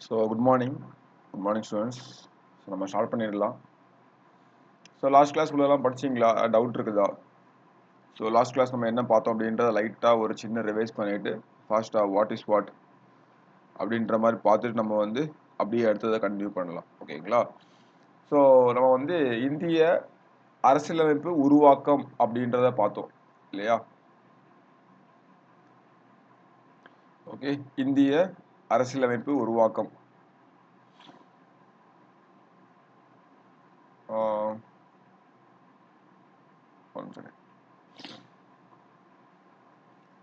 So good morning students. So நம்ம start பண்ணிடலாம். So last class உள்ளலாம் படிச்சிங்களா? டவுட் இருக்குதா? ஸோ லாஸ்ட் கிளாஸ் நம்ம என்ன பார்த்தோம் அப்படின்றத லைட்டாக ஒரு சின்ன ரிவைஸ் பண்ணிட்டு ஃபாஸ்ட்டாக வாட் இஸ் வாட் அப்படின்ற மாதிரி பார்த்துட்டு நம்ம வந்து அப்படியே அடுத்ததை கண்டினியூ பண்ணலாம். ஓகேங்களா? ஸோ நம்ம வந்து இந்திய அரசியலமைப்பு உருவாக்கம் அப்படின்றத பார்த்தோம் இல்லையா? ஓகே, இந்திய அரசியலமைப்பு உருவாக்கம்.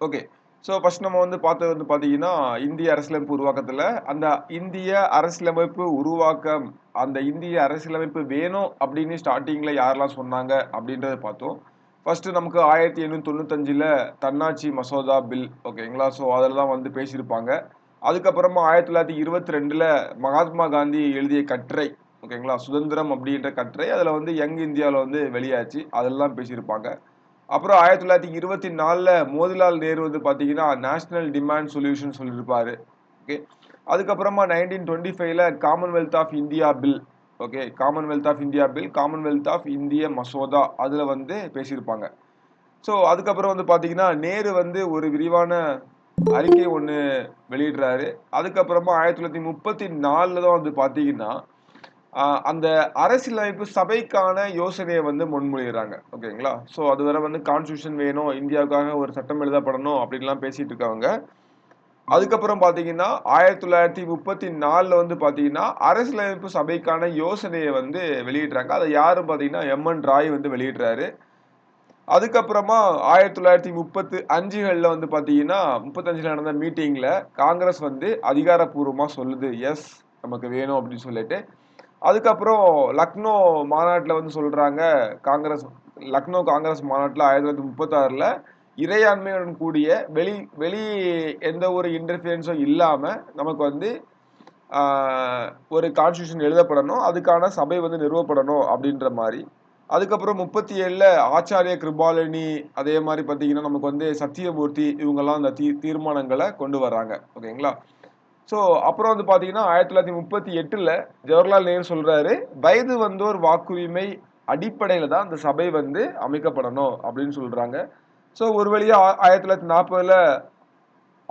ஓகே, ஸோ ஃபர்ஸ்ட் நம்ம வந்து பார்த்தது வந்து பார்த்தீங்கன்னா இந்திய அரசியலமைப்பு உருவாக்கத்தில் அந்த இந்திய அரசியலமைப்பு உருவாக்கம், அந்த இந்திய அரசியலமைப்பு வேணும் அப்படின்னு ஸ்டார்டிங்கில் யாரெல்லாம் சொன்னாங்க அப்படின்றத பார்த்தோம். ஃபர்ஸ்ட் நமக்கு 1895 தன்னாட்சி மசோதா பில், ஓகேங்களா? ஸோ அதில் தான் வந்து பேசியிருப்பாங்க. அதுக்கப்புறமா 1922 மகாத்மா காந்தி எழுதிய கட்டுரை, ஓகேங்களா, சுதந்திரம் அப்படின்ற கட்டுரை, அதில் வந்து யங் இந்தியாவில் வந்து வெளியாச்சு, அதெல்லாம் பேசியிருப்பாங்க. அப்புறம் 1924 மோதிலால் நேரு வந்து பார்த்தீங்கன்னா நேஷனல் டிமாண்ட் சொல்யூஷன் சொல்லியிருப்பாரு. ஓகே, அதுக்கப்புறமா 1925 commonwealth of India bill, okay, commonwealth of India bill, commonwealth of இந்திய மசோதா, அதில் வந்து பேசியிருப்பாங்க. ஸோ அதுக்கப்புறம் வந்து பார்த்தீங்கன்னா நேரு வந்து ஒரு விரிவான அறிக்கை ஒன்று வெளியிடுறாரு. அதுக்கப்புறமா 1934 தான் வந்து பார்த்தீங்கன்னா அந்த அரசியலமைப்பு சபைக்கான யோசனையை வந்து முன்மொழிகிறாங்க. ஓகேங்களா? ஸோ அது வரை வந்து கான்ஸ்டியூஷன் வேணும், இந்தியாவுக்காக ஒரு சட்டம் எழுதப்படணும் அப்படின்லாம் பேசிட்டு இருக்காங்க. அதுக்கப்புறம் பார்த்தீங்கன்னா 1934 வந்து பார்த்தீங்கன்னா அரசியலமைப்பு சபைக்கான யோசனையை வந்து வெளியிடுறாங்க. அதை யாரும் பார்த்தீங்கன்னா எம்என் ராய் வந்து வெளியிடுறாரு. அதுக்கப்புறமா 1935 வந்து பார்த்தீங்கன்னா 35 நடந்த மீட்டிங்ல காங்கிரஸ் வந்து அதிகாரப்பூர்வமாக சொல்லுது, எஸ் நமக்கு வேணும் அப்படின்னு சொல்லிட்டு. அதுக்கப்புறம் லக்னோ மாநாட்டில் வந்து சொல்றாங்க, லக்னோ காங்கிரஸ் மாநாட்டில் 1936 இறையாண்மையுடன் கூடிய வெளி எந்த ஒரு இன்டர்ஃபியரன்ஸும் இல்லாம நமக்கு வந்து ஒரு கான்ஸ்டியூஷன் எழுதப்படணும், அதுக்கான சபை வந்து நிறுவப்படணும் அப்படின்ற மாதிரி. அதுக்கப்புறம் 37 ஆச்சாரிய கிருபாலினி, அதே மாதிரி பார்த்தீங்கன்னா நமக்கு வந்து சத்தியமூர்த்தி, இவங்கெல்லாம் அந்த தீர்மானங்களை கொண்டு வர்றாங்க. ஓகேங்களா? ஸோ அப்புறம் வந்து பார்த்தீங்கன்னா 1938 ஜவஹர்லால் நேரு சொல்றாரு, வயது வந்தோர் வாக்குரிமை அடிப்படையில் தான் அந்த சபை வந்து அமைக்கப்படணும் அப்படின்னு சொல்றாங்க. ஸோ ஒரு வழியா 1940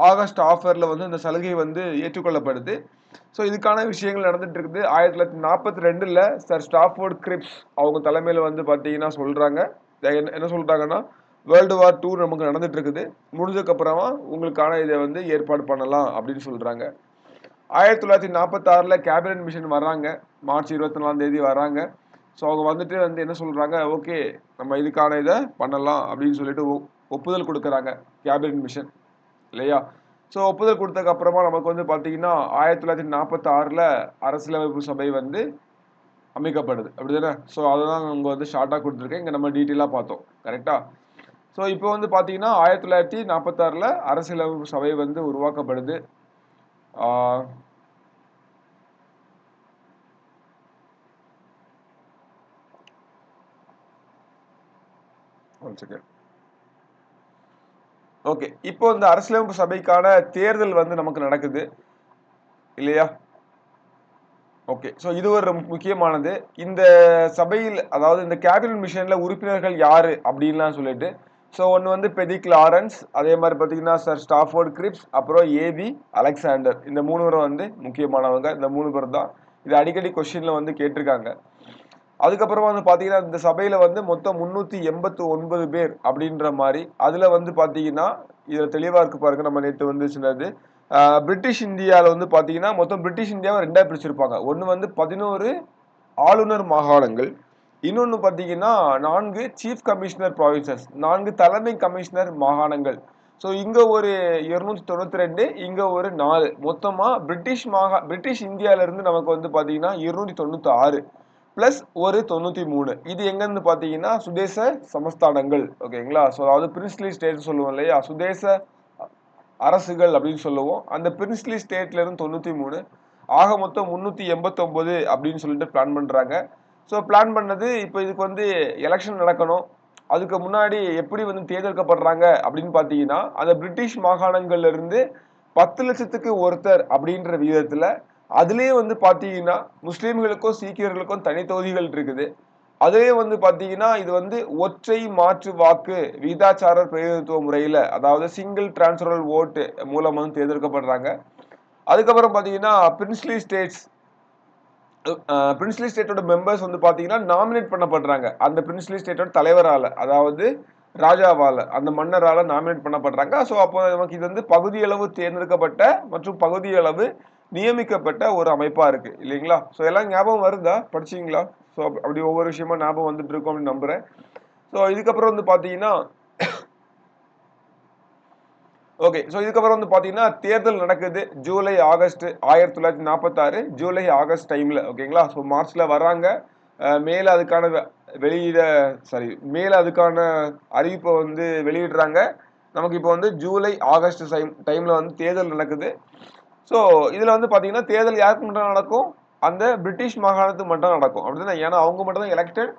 ஆகஸ்ட் ஆஃபர்ல வந்து இந்த சலுகை வந்து ஏற்றுக்கொள்ளப்படுது. ஸோ இதுக்கான விஷயங்கள் நடந்துட்டு இருக்குது. 1942 சர் ஸ்டாஃபோர்ட் கிரிப்ஸ் அவங்க தலைமையில் வந்து பார்த்தீங்கன்னா சொல்றாங்க, என்ன சொல்றாங்கன்னா, வேர்ல்டு வார் 2 நமக்கு நடந்துட்டு இருக்குது, முடிஞ்சதுக்கு அப்புறமா உங்களுக்கான இதை வந்து ஏற்பாடு பண்ணலாம் அப்படின்னு சொல்றாங்க. 1946 கேபினட் மிஷன் வர்றாங்க, மார்ச் 24 வர்றாங்க. ஸோ அவங்க வந்துட்டு வந்து என்ன சொல்றாங்க, ஓகே நம்ம இதுக்கான இதை பண்ணலாம் அப்படின்னு சொல்லிட்டு ஒப்புதல் கொடுக்குறாங்க கேபினட் மிஷன் இல்லையா? ஸோ ஒப்புதல் கொடுத்ததுக்கு அப்புறமா நமக்கு வந்து பார்த்தீங்கன்னா 1946 அரசியலமைப்பு சபை வந்து அமைக்கப்படுது, அப்படிதானே? ஸோ அதுதான் இங்கே வந்து ஷார்ட்டாக கொடுத்துருக்கேன், இங்கே நம்ம டீட்டெயிலாக பார்த்தோம். கரெக்டா? ஸோ இப்போ வந்து பார்த்தீங்கன்னா 1946 அரசியலமைப்பு சபை வந்து உருவாக்கப்படுது. ஓகே, இப்போ இந்த அரசியலமைப்பு சபைக்கான தேர்தல் வந்து நமக்கு நடக்குது இல்லையா? ஓகே, ஸோ இது ஒரு முக்கியமானது. இந்த சபையில், அதாவது இந்த கேபினட் மிஷன்ல உறுப்பினர்கள் யாரு அப்படின்லாம் சொல்லிட்டு, ஸோ ஒன்று வந்து பெதிக் லாரன்ஸ், அதே மாதிரி பார்த்தீங்கன்னா சர் ஸ்டாஃபோர்ட் கிரிப்ஸ், அப்புறம் ஏபி அலெக்சாண்டர், இந்த 3 பேரும் வந்து முக்கியமானவங்க. இந்த 3 பேர் தான் இது அடிக்கடி கொஸ்டின்ல வந்து கேட்டிருக்காங்க. அதுக்கப்புறமா வந்து பார்த்தீங்கன்னா இந்த சபையில வந்து மொத்தம் 389 பேர் அப்படின்ற மாதிரி. அதுல வந்து பார்த்தீங்கன்னா இதுல தெளிவா இருக்கு பாருங்க, நம்ம நேற்று வந்து சின்னது பிரிட்டிஷ் இந்தியாவில் வந்து பார்த்தீங்கன்னா மொத்தம் பிரிட்டிஷ் இந்தியாவை 2ஆ பிரிச்சிருப்பாங்க. ஒன்று வந்து 11 ஆளுநர் மாகாணங்கள், இன்னொன்று பார்த்தீங்கன்னா 4 சீஃப் கமிஷனர் ப்ராவின்சஸ், 4 தலைமை கமிஷனர் மாகாணங்கள். ஸோ இங்க ஒரு 292, இங்க ஒரு 4, மொத்தமா பிரிட்டிஷ் இந்தியால இருந்து நமக்கு வந்து பார்த்தீங்கன்னா 296 பிளஸ் ஒரு 93. இது எங்கன்னு பார்த்தீங்கன்னா சுதேச சமஸ்தானங்கள். ஓகேங்களா? ஸோ அதாவது பிரின்ஸ்லி ஸ்டேட் சொல்லுவோம் இல்லையா, சுதேச அரசுகள் அப்படின்னு சொல்லுவோம். அந்த பிரின்ஸ்லி ஸ்டேட்ல இருந்து 93, ஆக மொத்தம் 389 அப்படின்னு சொல்லிட்டு பிளான் பண்றாங்க. ஸோ பிளான் பண்ணது, இப்போ இதுக்கு வந்து எலெக்ஷன் நடக்கணும், அதுக்கு முன்னாடி எப்படி வந்து தேர்ந்தெடுக்கப்படுறாங்க அப்படின்னு பார்த்தீங்கன்னா அந்த பிரிட்டிஷ் மாகாணங்கள்ல இருந்து 10 லட்சத்துக்கு ஒருத்தர் அப்படின்ற விகிதத்துல அதுலயே வந்து பாத்தீங்கன்னா முஸ்லிம்களுக்கும் சீக்கியர்களுக்கும் தனி தொகுதிகள் இருக்குது. அதுவே வந்து பாத்தீங்கன்னா இது வந்து ஒற்றை மாற்று வாக்கு விகிதாச்சார பிரதிநிதித்துவ முறையில, அதாவது சிங்கிள் டிரான்ஸ்ஃபரல் ஓட்டு மூலம் வந்து தேர்ந்தெடுக்கப்படுறாங்க. அதுக்கப்புறம் பாத்தீங்கன்னா பிரின்ஸ்லி ஸ்டேட்டோட மெம்பர்ஸ் வந்து பாத்தீங்கன்னா நாமினேட் பண்ணப்படுறாங்க அந்த பிரின்ஸ்லி ஸ்டேட்டோட தலைவரால, அதாவது ராஜாவால, அந்த மன்னரால நாமினேட் பண்ணப்படுறாங்க. ஸோ அப்போ நமக்கு இது வந்து பகுதியளவு தேர்ந்தெடுக்கப்பட்ட மற்றும் பகுதியளவு நியமிக்கப்பட்ட ஒரு அமைப்பா இருக்கு இல்லைங்களா? ஸோ எல்லாம் ஞாபகம் வருதா, படிச்சீங்களா? ஸோ அப்படி ஒவ்வொரு விஷயமா ஞாபகம் வந்துட்டு இருக்கும் அப்படின்னு நம்புறேன். ஸோ இதுக்கப்புறம் வந்து பாத்தீங்கன்னா ஓகே, ஸோ இதுக்கப்புறம் வந்து பாத்தீங்கன்னா தேர்தல் நடக்குது ஜூலை ஆகஸ்ட் 1946, ஜூலை ஆகஸ்ட் டைம்ல. ஓகேங்களா? ஸோ மார்ச்ல வர்றாங்க. மேல அதுக்கான வெளியிட சாரி மேல அதுக்கான அறிவிப்பை வந்து வெளியிடுறாங்க. நமக்கு இப்போ வந்து ஜூலை ஆகஸ்ட் டைம்ல வந்து தேர்தல் நடக்குது. ஸோ இதுல வந்து பாத்தீங்கன்னா தேர்தல் யாருக்கு மட்டும் நடக்கும், அந்த பிரிட்டிஷ் மாகாணத்துக்கு மட்டும் நடக்கும் அப்படிதானே? ஏன்னா அவங்க மட்டும் தான் எலெக்டட்,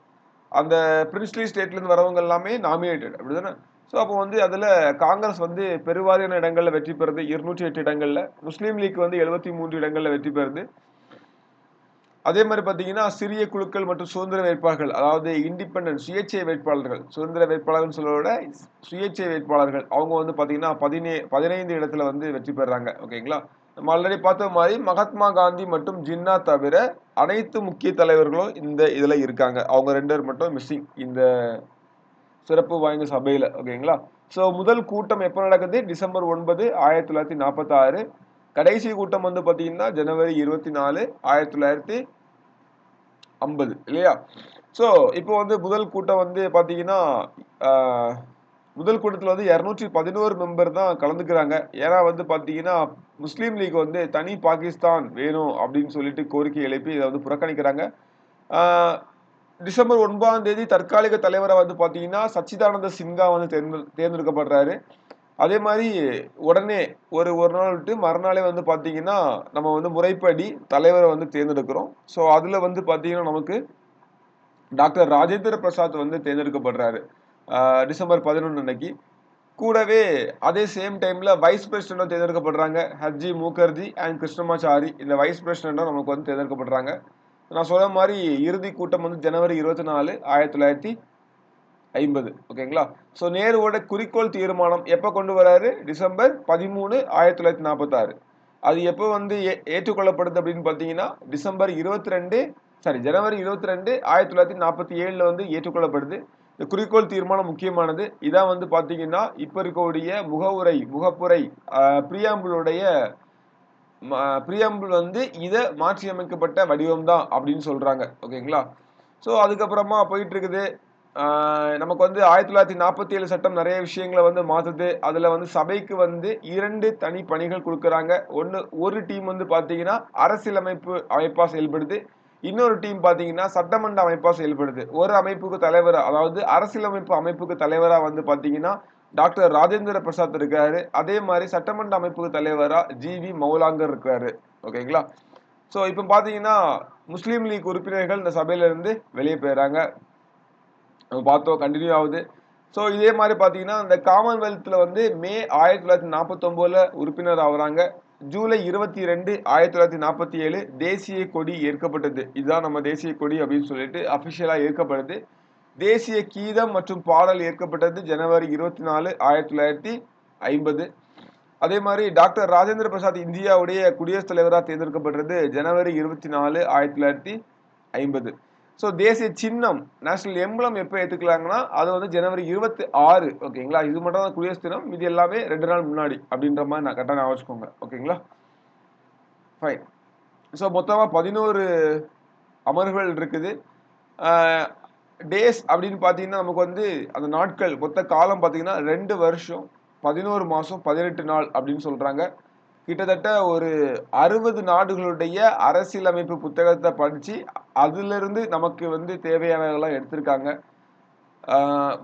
அந்த பிரின்ஸ்லி ஸ்டேட்ல இருந்து வரவங்க எல்லாமே நாமினேட்டட் அப்படிதானே? ஸோ அப்போ வந்து அதுல காங்கிரஸ் வந்து பெருவாரியான இடங்கள்ல வெற்றி பெறுது, 208 இடங்கள்ல. முஸ்லீம் லீக் வந்து 73 இடங்கள்ல வெற்றி பெறுது. அதே மாதிரி பாத்தீங்கன்னா சிறிய குழுக்கள் மற்றும் சுதந்திர வேட்பாளர்கள், அதாவது இண்டிபெண்டன்ட் சுயேட்சை வேட்பாளர்கள், சுதந்திர வேட்பாளர்கள் சொல்றத சுயேட்சை வேட்பாளர்கள், அவங்க வந்து பாத்தீங்கன்னா 15 இடத்துல வந்து வெற்றி பெறாங்க. ஓகேங்களா? நம்ம ஆல்ரெடி பார்த்த மாதிரி மகாத்மா காந்தி மற்றும் ஜின்னா தவிர அனைத்து முக்கிய தலைவர்களும் இந்த இதுல இருக்காங்க. அவங்க 2 பேர் மட்டும் மிஸ்ஸிங் இந்த சிறப்பு வாய்ந்த சபையில. ஓகேங்களா? ஸோ முதல் கூட்டம் எப்போ நடக்குது? டிசம்பர் 9, 1946. கடைசி கூட்டம் வந்து பாத்தீங்கன்னா ஜனவரி 24, 1950 இல்லையா? ஸோ இப்போ வந்து முதல் கூட்டம் வந்து பாத்தீங்கன்னா முதல் கூட்டத்தில் வந்து 211 மெம்பர் தான் கலந்துக்கிறாங்க. ஏன்னா வந்து பாத்தீங்கன்னா முஸ்லீம் லீக் வந்து தனி பாகிஸ்தான் வேணும் அப்படின்னு சொல்லிட்டு கோரிக்கை எழுப்பி இதை வந்து புறக்கணிக்கிறாங்க. டிசம்பர் 9ஆம் தேதி தற்காலிக தலைவரை வந்து பாத்தீங்கன்னா சச்சிதானந்த சின்ஹா வந்து தேர்ந்தெடுக்கப்படுறாரு. அதே மாதிரி உடனே ஒரு நாள் விட்டு மறுநாளே வந்து பாத்தீங்கன்னா நம்ம வந்து முறைப்படி தலைவரை வந்து தேர்ந்தெடுக்கிறோம். ஸோ அதுல வந்து பாத்தீங்கன்னா நமக்கு டாக்டர் ராஜேந்திர பிரசாத் வந்து தேர்ந்தெடுக்கப்படுறாரு டிசம்பர் 11 அன்னைக்கு. கூடவே அதே சேம் டைம்ல வைஸ் பிரசிடென்ட் தேர்ந்தெடுக்கப்படுறாங்க ஹர்ஜி முகர்ஜி அண்ட் கிருஷ்ணமாச்சாரி. இந்த வைஸ் பிரசிடென்ட்டும் நமக்கு வந்து தேர்ந்தெடுக்கப்படுறாங்க. நான் சொன்ன மாதிரி இறுதி கூட்டம் வந்து ஜனவரி 24, 1950. ஓகேங்களா? ஸோ நேருவோட குறிக்கோள் தீர்மானம் எப்போ கொண்டு வராரு? டிசம்பர் 13, 1946. அது எப்போ வந்து ஏற்றுக்கொள்ளப்படுது அப்படின்னு பார்த்தீங்கன்னா ஜனவரி 22, 1947 வந்து ஏற்றுக்கொள்ளப்படுது. இந்த குறிக்கோள் தீர்மானம் முக்கியமானது. இதான் வந்து பாத்தீங்கன்னா இப்ப இருக்கக்கூடிய முகப்புரை பிரியாம்பிள் வந்து இத மாற்றி அமைக்கப்பட்ட வடிவம் தான் அப்படின்னு சொல்றாங்க. ஓகேங்களா? ஸோ அதுக்கப்புறமா போயிட்டு இருக்குது. நமக்கு வந்து 1947 சட்டம் நிறைய விஷயங்களை வந்து மாத்துது. அதுல வந்து சபைக்கு வந்து 2 தனி பணிகள் கொடுக்குறாங்க. ஒரு டீம் வந்து பாத்தீங்கன்னா அரசியலமைப்பு அமைப்பா செயல்படுது. இன்னொரு டீம் பாத்தீங்கன்னா சட்டமன்ற அமைப்பா செயல்படுது. ஒரு அமைப்புக்கு தலைவரா, அதாவது அரசியலமைப்பு அமைப்புக்கு தலைவரா வந்து பாத்தீங்கன்னா டாக்டர் ராஜேந்திர பிரசாத் இருக்காரு. அதே மாதிரி சட்டமன்ற அமைப்புக்கு தலைவரா ஜி.வி. மௌலாங்கர் இருக்காரு. ஓகேங்களா? ஸோ இப்போ பாத்தீங்கன்னா முஸ்லீம் லீக் உறுப்பினர்கள் இந்த சபையில இருந்து வெளியே போயிடறாங்க. பார்த்தோம், கண்டினியூ ஆகுது. ஸோ இதே மாதிரி பார்த்தீங்கன்னா இந்த காமன்வெல்த்தில் வந்து மே 1949 உறுப்பினர் ஆகுறாங்க. ஜூலை 22, 1947 தேசிய கொடி ஏற்கப்பட்டது. இதுதான் நம்ம தேசிய கொடி அப்படின்னு சொல்லிட்டு அபிஷியலாக ஏற்கப்படுது. தேசிய கீதம் மற்றும் பாடல் ஏற்கப்பட்டது ஜனவரி 24, 1950. அதே மாதிரி டாக்டர் ராஜேந்திர பிரசாத் இந்தியாவுடைய குடியரசுத் தலைவராக தேர்ந்தெடுக்கப்பட்டது ஜனவரி 24, 1950. ஸோ தேசிய சின்னம் நேஷனல் எம்பளம் எப்போ ஏற்றுக்கலாங்கன்னா அது வந்து ஜனவரி 26. ஓகேங்களா? இது மட்டும் தான் குடியரசு தினம், இது எல்லாமே 2 நாள் முன்னாடி அப்படின்ற மாதிரி நான் கரெக்டாக ஞாபகம் வச்சுக்கோங்க. ஓகேங்களா? ஃபைன். ஸோ மொத்தமாக 11 அமர்வுகள் இருக்குது. டேஸ் அப்படின்னு பார்த்தீங்கன்னா நமக்கு வந்து அந்த நாட்கள் மொத்த காலம் பார்த்தீங்கன்னா 2 வருஷம் 11 மாதம் 18 நாள் அப்படின்னு சொல்றாங்க. கிட்டத்தட்ட ஒரு 60 நாடுகளுடைய அரசியலமைப்பு புத்தகத்தை படிச்சு அதுல இருந்து நமக்கு வந்து தேவையானதெல்லாம் எடுத்திருக்காங்க.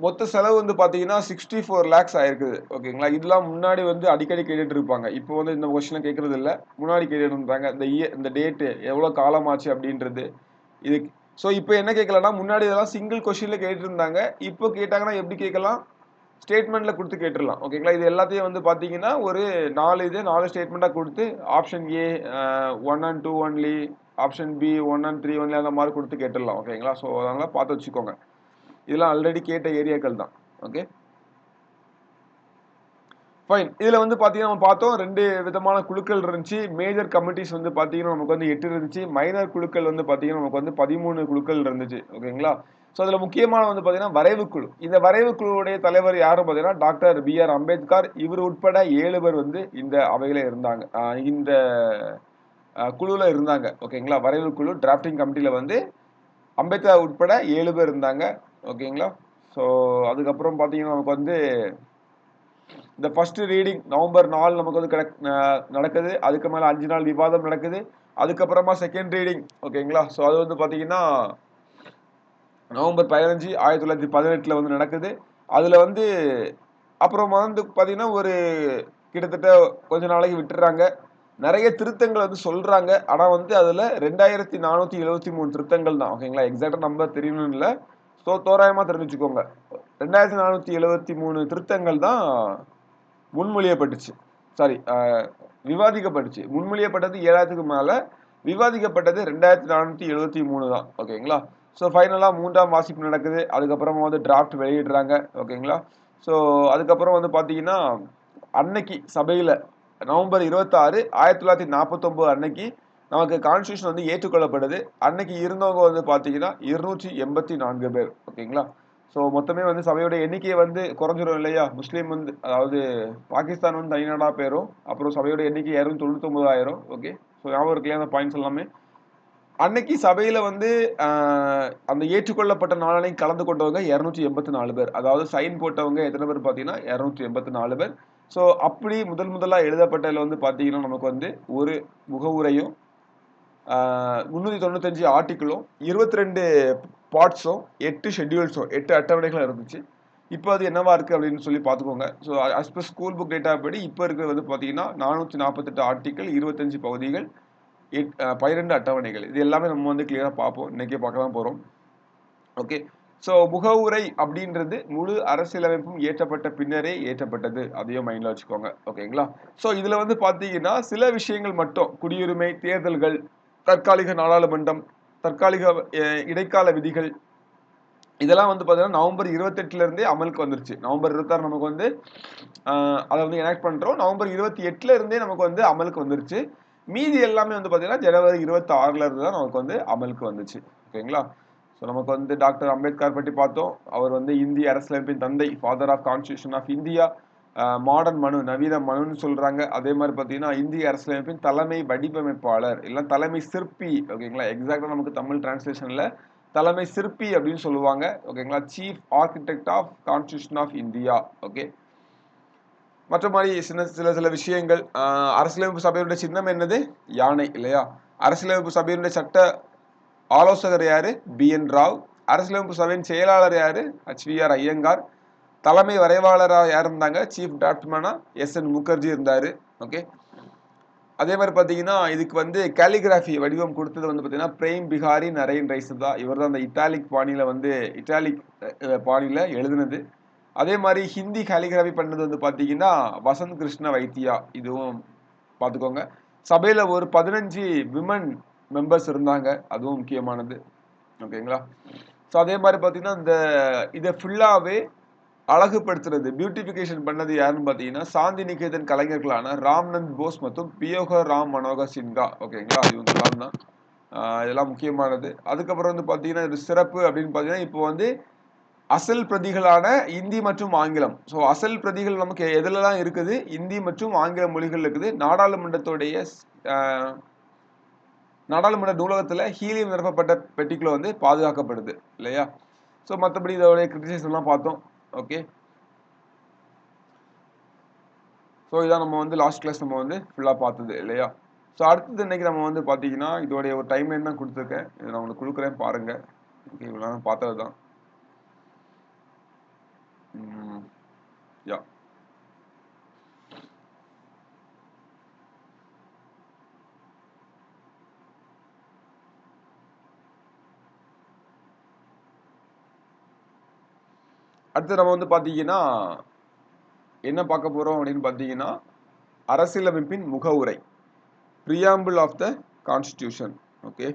மொத்த செலவு வந்து பாத்தீங்கன்னா 64 lakhs ஆயிருக்குது. ஓகேங்களா? இதெல்லாம் முன்னாடி வந்து அடிக்கடி கேட்டுட்டு இருப்பாங்க. இப்போ வந்து இந்த கொஸ்டின் கேட்கறது இல்ல. முன்னாடி கேட்டுட்டு இருந்தாங்க. இந்த டேட் எவ்வளவு காலமாச்சு அப்படின்றது. இது ஸோ இப்போ என்ன கேட்கலாம்னா முன்னாடி இதெல்லாம் சிங்கிள் கொஸ்டின்ல கேட்டுட்டு இருந்தாங்க. இப்போ கேட்டாங்கன்னா எப்படி கேட்கலாம்? ஸ்டேட்மெண்ட்ல கொடுத்து கேட்டுடலாம். ஓகேங்களா? இது எல்லாத்தையும் வந்து பார்த்தீங்கன்னா ஒரு 4 ஸ்டேட்மெண்ட்டா கொடுத்து option A 1 and 2 only, option B 1 and 3 only அந்த மாதிரி கொடுத்து கேட்டுடலாம். ஓகேங்களா? ஸோ அதனால பார்த்து வச்சுக்கோங்க. இதெல்லாம் ஆல்ரெடி கேட்ட ஏரியாக்கள் தான். Okay, fine. இதுல வந்து பாத்தீங்கன்னா நம்ம பார்த்தோம் 2 விதமான குழுக்கள் இருந்துச்சு. மேஜர் கமிட்டிஸ் வந்து பாத்தீங்கன்னா நமக்கு வந்து 8 இருந்துச்சு. மைனர் குழுக்கள் வந்து பாத்தீங்கன்னா நமக்கு வந்து 13 குழுக்கள் இருந்துச்சு. ஓகேங்களா? ஸோ அதுல முக்கியமான வந்து பாத்தீங்கன்னா வரைவு குழு. இந்த வரைவு குழுவுடைய தலைவர் யாரும் பாத்தீங்கன்னா டாக்டர் பி.ஆர். அம்பேத்கர். இவர் உட்பட 7 பேர் வந்து இந்த அவையில இருந்தாங்க. இந்த குழுல இருந்தாங்க. ஓகேங்களா? வரைவு குழு டிராஃப்டிங் கமிட்டில வந்து அம்பேத்கர் உட்பட 7 பேர் இருந்தாங்க. ஓகேங்களா? ஸோ அதுக்கப்புறம் பாத்தீங்கன்னா நமக்கு வந்து இந்த ஃபர்ஸ்ட் ரீடிங் நவம்பர் 4 நமக்கு வந்து நடக்குது. அதுக்கு மேல 5 நாள் விவாதம் நடக்குது. அதுக்கப்புறமா செகண்ட் ரீடிங். ஓகேங்களா? ஸோ அது வந்து பாத்தீங்கன்னா நவம்பர் 15 1918 வந்து நடக்குது. அதுல வந்து அப்புறமா வந்து பாத்தீங்கன்னா ஒரு கிட்டத்தட்ட கொஞ்ச நாளைக்கு விட்டுறாங்க. நிறைய திருத்தங்கள் வந்து சொல்றாங்க. ஆனா வந்து அதுல 2473 திருத்தங்கள் தான். ஓகேங்களா? எக்ஸாக்டா நம்பர் தெரியணும்னு இல்ல. ஸோ தோராயமா தெரிஞ்சுக்கோங்க. 2473 திருத்தங்கள் தான் முன்மொழியப்பட்டுச்சு. சாரி, விவாதிக்கப்பட்டுச்சு. முன்மொழியப்பட்டது 7,000க்கு மேல, விவாதிக்கப்பட்டது 2473 தான். ஓகேங்களா? ஸோ ஃபைனலா 3ஆம் வாசிப்பு நடக்குது. அதுக்கப்புறமா வந்து டிராஃப்ட் வெளியிடுறாங்க. ஓகேங்களா? ஸோ அதுக்கப்புறம் வந்து பாத்தீங்கன்னா அன்னைக்கு சபையில நவம்பர் 26 1949 அன்னைக்கு நமக்கு கான்ஸ்டியூஷன் வந்து ஏற்றுக்கொள்ளப்படுது. அன்னைக்கு இருந்தவங்க வந்து பாத்தீங்கன்னா 284 பேர். ஓகேங்களா? ஸோ மொத்தமே வந்து சபையோட எண்ணிக்கையை வந்து குறைஞ்சிரும் இல்லையா? முஸ்லீம் வந்து அதாவது பாகிஸ்தான் வந்து தனிநாடா போயிரும். அப்புறம் சபையோட எண்ணிக்கை 299,000. ஓகே, ஸோ ஞாபகம் இருக்கு இல்லையா அந்த பாயிண்ட்ஸ் எல்லாமே. அன்னைக்கு சபையில வந்து அந்த ஏற்றுக்கொள்ளப்பட்ட நாளன்னைக்கு கலந்து கொண்டவங்க 284 பேர். அதாவது சைன் போட்டவங்க எத்தனை பேர் பார்த்தீங்கன்னா 284 பேர். ஸோ அப்படி முதலா எழுதப்பட்டதுல வந்து பார்த்தீங்கன்னா நமக்கு வந்து ஒரு முகவுரையும் 395 ஆர்டிக்கிளும் 22 பார்ட்ஸும் 8 ஷெட்யூல்ஸும் 8 அட்டவணைகளும் இருந்துச்சு. இப்போ அது என்னவா இருக்கு அப்படின்னு சொல்லி பார்த்துக்கோங்க. So as per school book data படி இப்போ இருக்கிறது வந்து பார்த்தீங்கன்னா 448 ஆர்டிக்கல், 25 பகுதிகள், 12 அட்டவணைகள். இது எல்லாமே நம்ம வந்து கிளியரா பார்ப்போம். இன்னைக்கே பார்க்க தான் போறோம். ஓகே, ஸோ முகவுரை அப்படின்றது முழு அரசியலமைப்பும் ஏற்றப்பட்ட பின்னரே ஏற்றப்பட்டது. அதையும் மைண்ட்ல வச்சுக்கோங்க. ஓகேங்களா? ஸோ இதுல வந்து பார்த்தீங்கன்னா சில விஷயங்கள் மட்டும் குடியுரிமை, தேர்தல்கள், தற்காலிக நாடாளுமன்றம், தற்காலிக இடைக்கால விதிகள், இதெல்லாம் வந்து பார்த்தீங்கன்னா நவம்பர் 28ல இருந்தே அமலுக்கு வந்துருச்சு. நவம்பர் 26 நமக்கு வந்து அதை வந்து எனாக்ட் பண்றோம். நவம்பர் 28ல இருந்தே நமக்கு வந்து அமலுக்கு வந்துருச்சு. மீதி எல்லாமே வந்து பார்த்தீங்கன்னா ஜனவரி 26ல இருந்து தான் நமக்கு வந்து அமலுக்கு வந்துச்சு. ஓகேங்களா? ஸோ நமக்கு வந்து டாக்டர் அம்பேத்கர் பற்றி பார்த்தோம். அவர் வந்து இந்திய அரசியலமைப்பின் தந்தை, father of constitution of India, modern Manu, நவீன மனுன்னு சொல்றாங்க. அதே மாதிரி பார்த்தீங்கன்னா இந்திய அரசியலமைப்பின் தலைமை வடிவமைப்பாளர், இல்லை தலைமை சிற்பி. ஓகேங்களா? எக்ஸாக்டா நமக்கு தமிழ் டிரான்ஸ்லேஷன்ல தலைமை சிற்பி அப்படின்னு சொல்லுவாங்க. ஓகேங்களா? Chief architect of constitution of India. Okay, மற்ற மாதிரி சில விஷயங்கள். அரசியலமைப்பு சபையுடைய சின்னம் என்னது? யானை இல்லையா? அரசியலமைப்பு சபையினுடைய சட்ட ஆலோசகர் யாரு? பி.என். ராவ். அரசியலமைப்பு சபையின் செயலாளர் யாரு? H.V.R. ஐயங்கார். தலைமை வரைவாளராக யார் இருந்தாங்க? Chief டிராஃப்ட்மேனா S.N. முகர்ஜி இருந்தாரு. ஓகே, அதே மாதிரி பார்த்தீங்கன்னா இதுக்கு வந்து கேலிகிராஃபி வடிவம் கொடுத்தது வந்து பார்த்தீங்கன்னா பிரேம் பிகாரி நரேன் ரைஸ் தான். இவர் தான் அந்த இட்டாலிக் பாணியில எழுதுனது. அதே மாதிரி ஹிந்தி கேலிகிராஃபி பண்ணது வந்து பார்த்தீங்கன்னா வசந்த் கிருஷ்ண வைத்தியா. இதுவும் பார்த்துக்கோங்க. சபையில ஒரு 15 விமன் மெம்பர்ஸ் இருந்தாங்க. அதுவும் முக்கியமானது. ஓகேங்களா? ஸோ அதே மாதிரி பார்த்தீங்கன்னா இதை ஃபுல்லாவே அழகுபடுத்துறது, பியூட்டிபிகேஷன் பண்ணது யாருன்னு பார்த்தீங்கன்னா சாந்தி நிகேதன் கலைஞர்களான ராம்நந்த் போஸ் மற்றும் பியோக ராம் மனோகர் சின்ஹா. ஓகேங்களா? இவங்கெல்லாம் தான் இதெல்லாம் முக்கியமானது. அதுக்கப்புறம் வந்து பார்த்தீங்கன்னா இது சிறப்பு அப்படின்னு பார்த்தீங்கன்னா இப்போ வந்து அசல் பிரதிகளான இந்தி மற்றும் ஆங்கிலம். ஸோ அசல் பிரதிகள் நமக்கு எதுலலாம் இருக்குது? இந்தி மற்றும் ஆங்கில மொழிகள் இருக்குது. நாடாளுமன்ற நூலகத்துல ஹீலியம் நிரப்பப்பட்ட பெட்டிக்குள்ள வந்து பாதுகாக்கப்படுது இல்லையா? ஸோ மற்றபடி இதோடைய கிரிட்டிசைஸ் எல்லாம் பார்த்தோம். ஓகே, ஸோ இதான் நம்ம வந்து லாஸ்ட் கிளாஸ் நம்ம வந்து ஃபுல்லாக பார்த்தது இல்லையா? ஸோ அடுத்தது இன்னைக்கு நம்ம வந்து பார்த்தீங்கன்னா இதோடைய ஒரு டைம் லைன் தான் கொடுத்துருக்கேன். இதை நான் உங்களுக்கு கொடுக்குறேன் பாருங்க. ஓகே, இவ்வளோ பார்த்தது தான். யா அடுத்து நம்ம வந்து பார்த்தீங்கன்னா என்ன பார்க்க போறோம் அப்படின்னு பார்த்தீங்கன்னா அரசியலமைப்பின் முகவுரை, preamble of the constitution. Okay,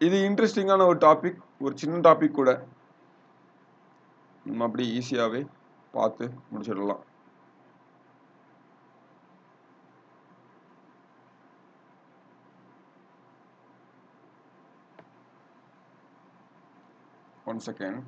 இது இன்ட்ரெஸ்டிங்கான ஒரு டாபிக், ஒரு சின்ன டாபிக் கூட, நம்ம அப்படி ஈஸியாகவே பார்த்து முடிச்சிடலாம். One second.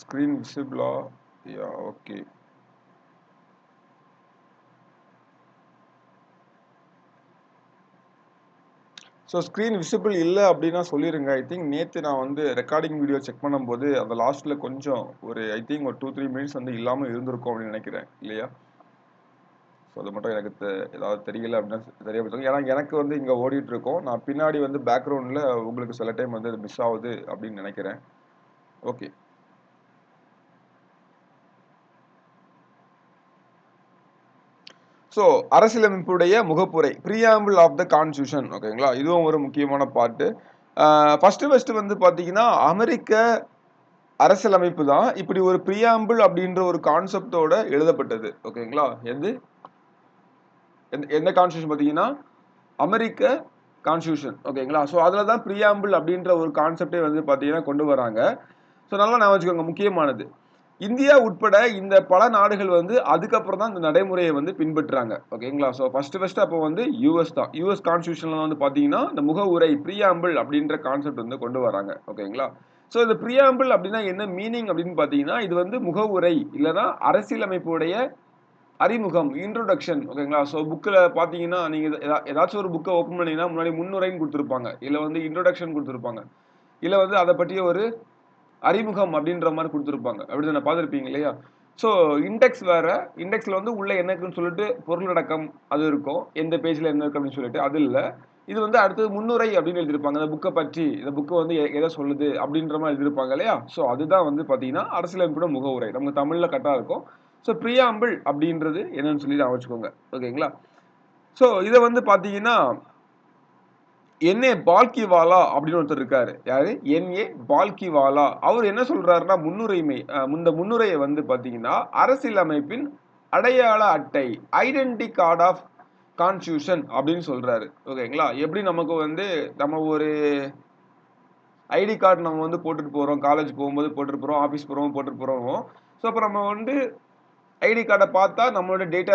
Screen visible? Yeah, okay. So screen visible இல்லை அப்படின்னா சொல்லிடுங்க. ஐ திங்க் நேற்று நான் வந்து ரெக்கார்டிங் வீடியோ செக் பண்ணும்போது அந்த லாஸ்ட்டில் கொஞ்சம் ஒரு ஐ திங்க் ஒரு 2-3 மினிட்ஸ் வந்து இல்லாமல் இருந்திருக்கும் அப்படின்னு நினைக்கிறேன், இல்லையா? ஸோ அது மட்டும் எனக்கு ஏதாவது தெரியல அப்படின்னா தெரியப்படுத்துங்க. ஏன்னா எனக்கு வந்து இங்கே ஓடிட்டு இருக்கோம், நான் பின்னாடி வந்து பேக்ரவுண்டில் உங்களுக்கு சில டைம் வந்து மிஸ் ஆகுது அப்படின்னு நினைக்கிறேன். ஓகே, ஸோ அரசியலமைப்புடைய முகப்புரை, preamble ஆஃப் த கான்ஸ்டியூஷன். ஓகேங்களா, இதுவும் ஒரு முக்கியமான பார்ட்டு. ஃபர்ஸ்ட் வந்து பார்த்தீங்கன்னா அமெரிக்க அரசியலமைப்பு தான் இப்படி ஒரு preamble அப்படின்ற ஒரு கான்செப்டோட எழுதப்பட்டது. ஓகேங்களா, எந்த கான்ஸ்டியூஷன் பார்த்தீங்கன்னா அமெரிக்க கான்ஸ்டியூஷன். ஓகேங்களா, ஸோ அதில் தான் preamble அப்படின்ற ஒரு கான்செப்டே வந்து பார்த்தீங்கன்னா கொண்டு வராங்க. ஸோ நல்லா நான் வச்சுக்கோங்க, முக்கியமானது. இந்தியா உட்பட இந்த பல நாடுகள் வந்து அதுக்கப்புறம் தான் இந்த நடைமுறையை வந்து பின்பற்றுறாங்க. ஓகேங்களா, ஸோ ஃபர்ஸ்ட் அப்போ வந்து யூஎஸ் தான். யூஎஸ் கான்ஸ்டியூஷன்ல வந்து பார்த்தீங்கன்னா இந்த முகவுரை preamble அப்படின்ற கான்செப்ட் வந்து கொண்டு வராங்க. ஓகேங்களா, ஸோ இந்த preamble அப்படின்னா என்ன மீனிங் அப்படின்னு பார்த்தீங்கன்னா இது வந்து முகவுரை இல்லைன்னா அரசியலமைப்புடைய அறிமுகம், இன்ட்ரோடக்ஷன். ஓகேங்களா, ஸோ புக்கில் பார்த்தீங்கன்னா நீங்கள் ஏதாச்சும் ஒரு புக்கை ஓப்பன் பண்ணீங்கன்னா முன்னாடி முன்னுரைன்னு கொடுத்துருப்பாங்க, இல்லை வந்து இன்ட்ரோடக்ஷன் கொடுத்துருப்பாங்க, இல்லை வந்து அதை பற்றிய ஒரு அறிமுகம் அப்படின்ற மாதிரி கொடுத்துருப்பாங்க. அப்படி தானே பார்த்துருப்பீங்க இல்லையா? ஸோ இண்டெக்ஸ் வேற, இண்டெக்ஸில் வந்து உள்ள என்ன இருக்குன்னு சொல்லிட்டு பொருளடக்கம் அது இருக்கும், எந்த பேஜில் என்ன இருக்கு அப்படின்னு சொல்லிட்டு. அது இல்லை, இது வந்து அடுத்தது முன்னுரை அப்படின்னு எழுதியிருப்பாங்க, இந்த புக்கை பற்றி, இந்த புக்கு வந்து எதை சொல்லுது அப்படின்ற மாதிரி எழுதியிருப்பாங்க இல்லையா? ஸோ அதுதான் வந்து பார்த்தீங்கன்னா அரசியலமைப்போட முகவுரை, நமக்கு தமிழில் கரெக்டாக இருக்கும். ஸோ preamble அப்படின்றது என்னன்னு சொல்லி நான் வச்சுக்கோங்க. ஓகேங்களா, ஸோ இதை வந்து பார்த்தீங்கன்னா என்ஏ பால்கிவாலா அப்படின்னு ஒருத்தர் இருக்காரு. யாரு? என்ஏ பால்கிவாலா. அவர் என்ன சொல்றாருன்னா முன்னுரிமை இந்த முன்னுரையை வந்து பாத்தீங்கன்னா அரசியலமைப்பின் அடையாள அட்டை, ஐடென்டி கார்டு ஆஃப் கான்ஸ்டியூஷன் அப்படின்னு சொல்றாரு. ஓகேங்களா, எப்படி நமக்கு வந்து நம்ம ஒரு ஐடி கார்டு நம்ம வந்து போட்டுட்டு போறோம், காலேஜ் போகும்போது போட்டுட்டு போறோம், ஆஃபீஸ் போகிறோம் போட்டுட்டு போறோம். ஸோ அப்போ நம்ம வந்து ஐடி கார்டை பார்த்தா நம்மளோட டேட்டா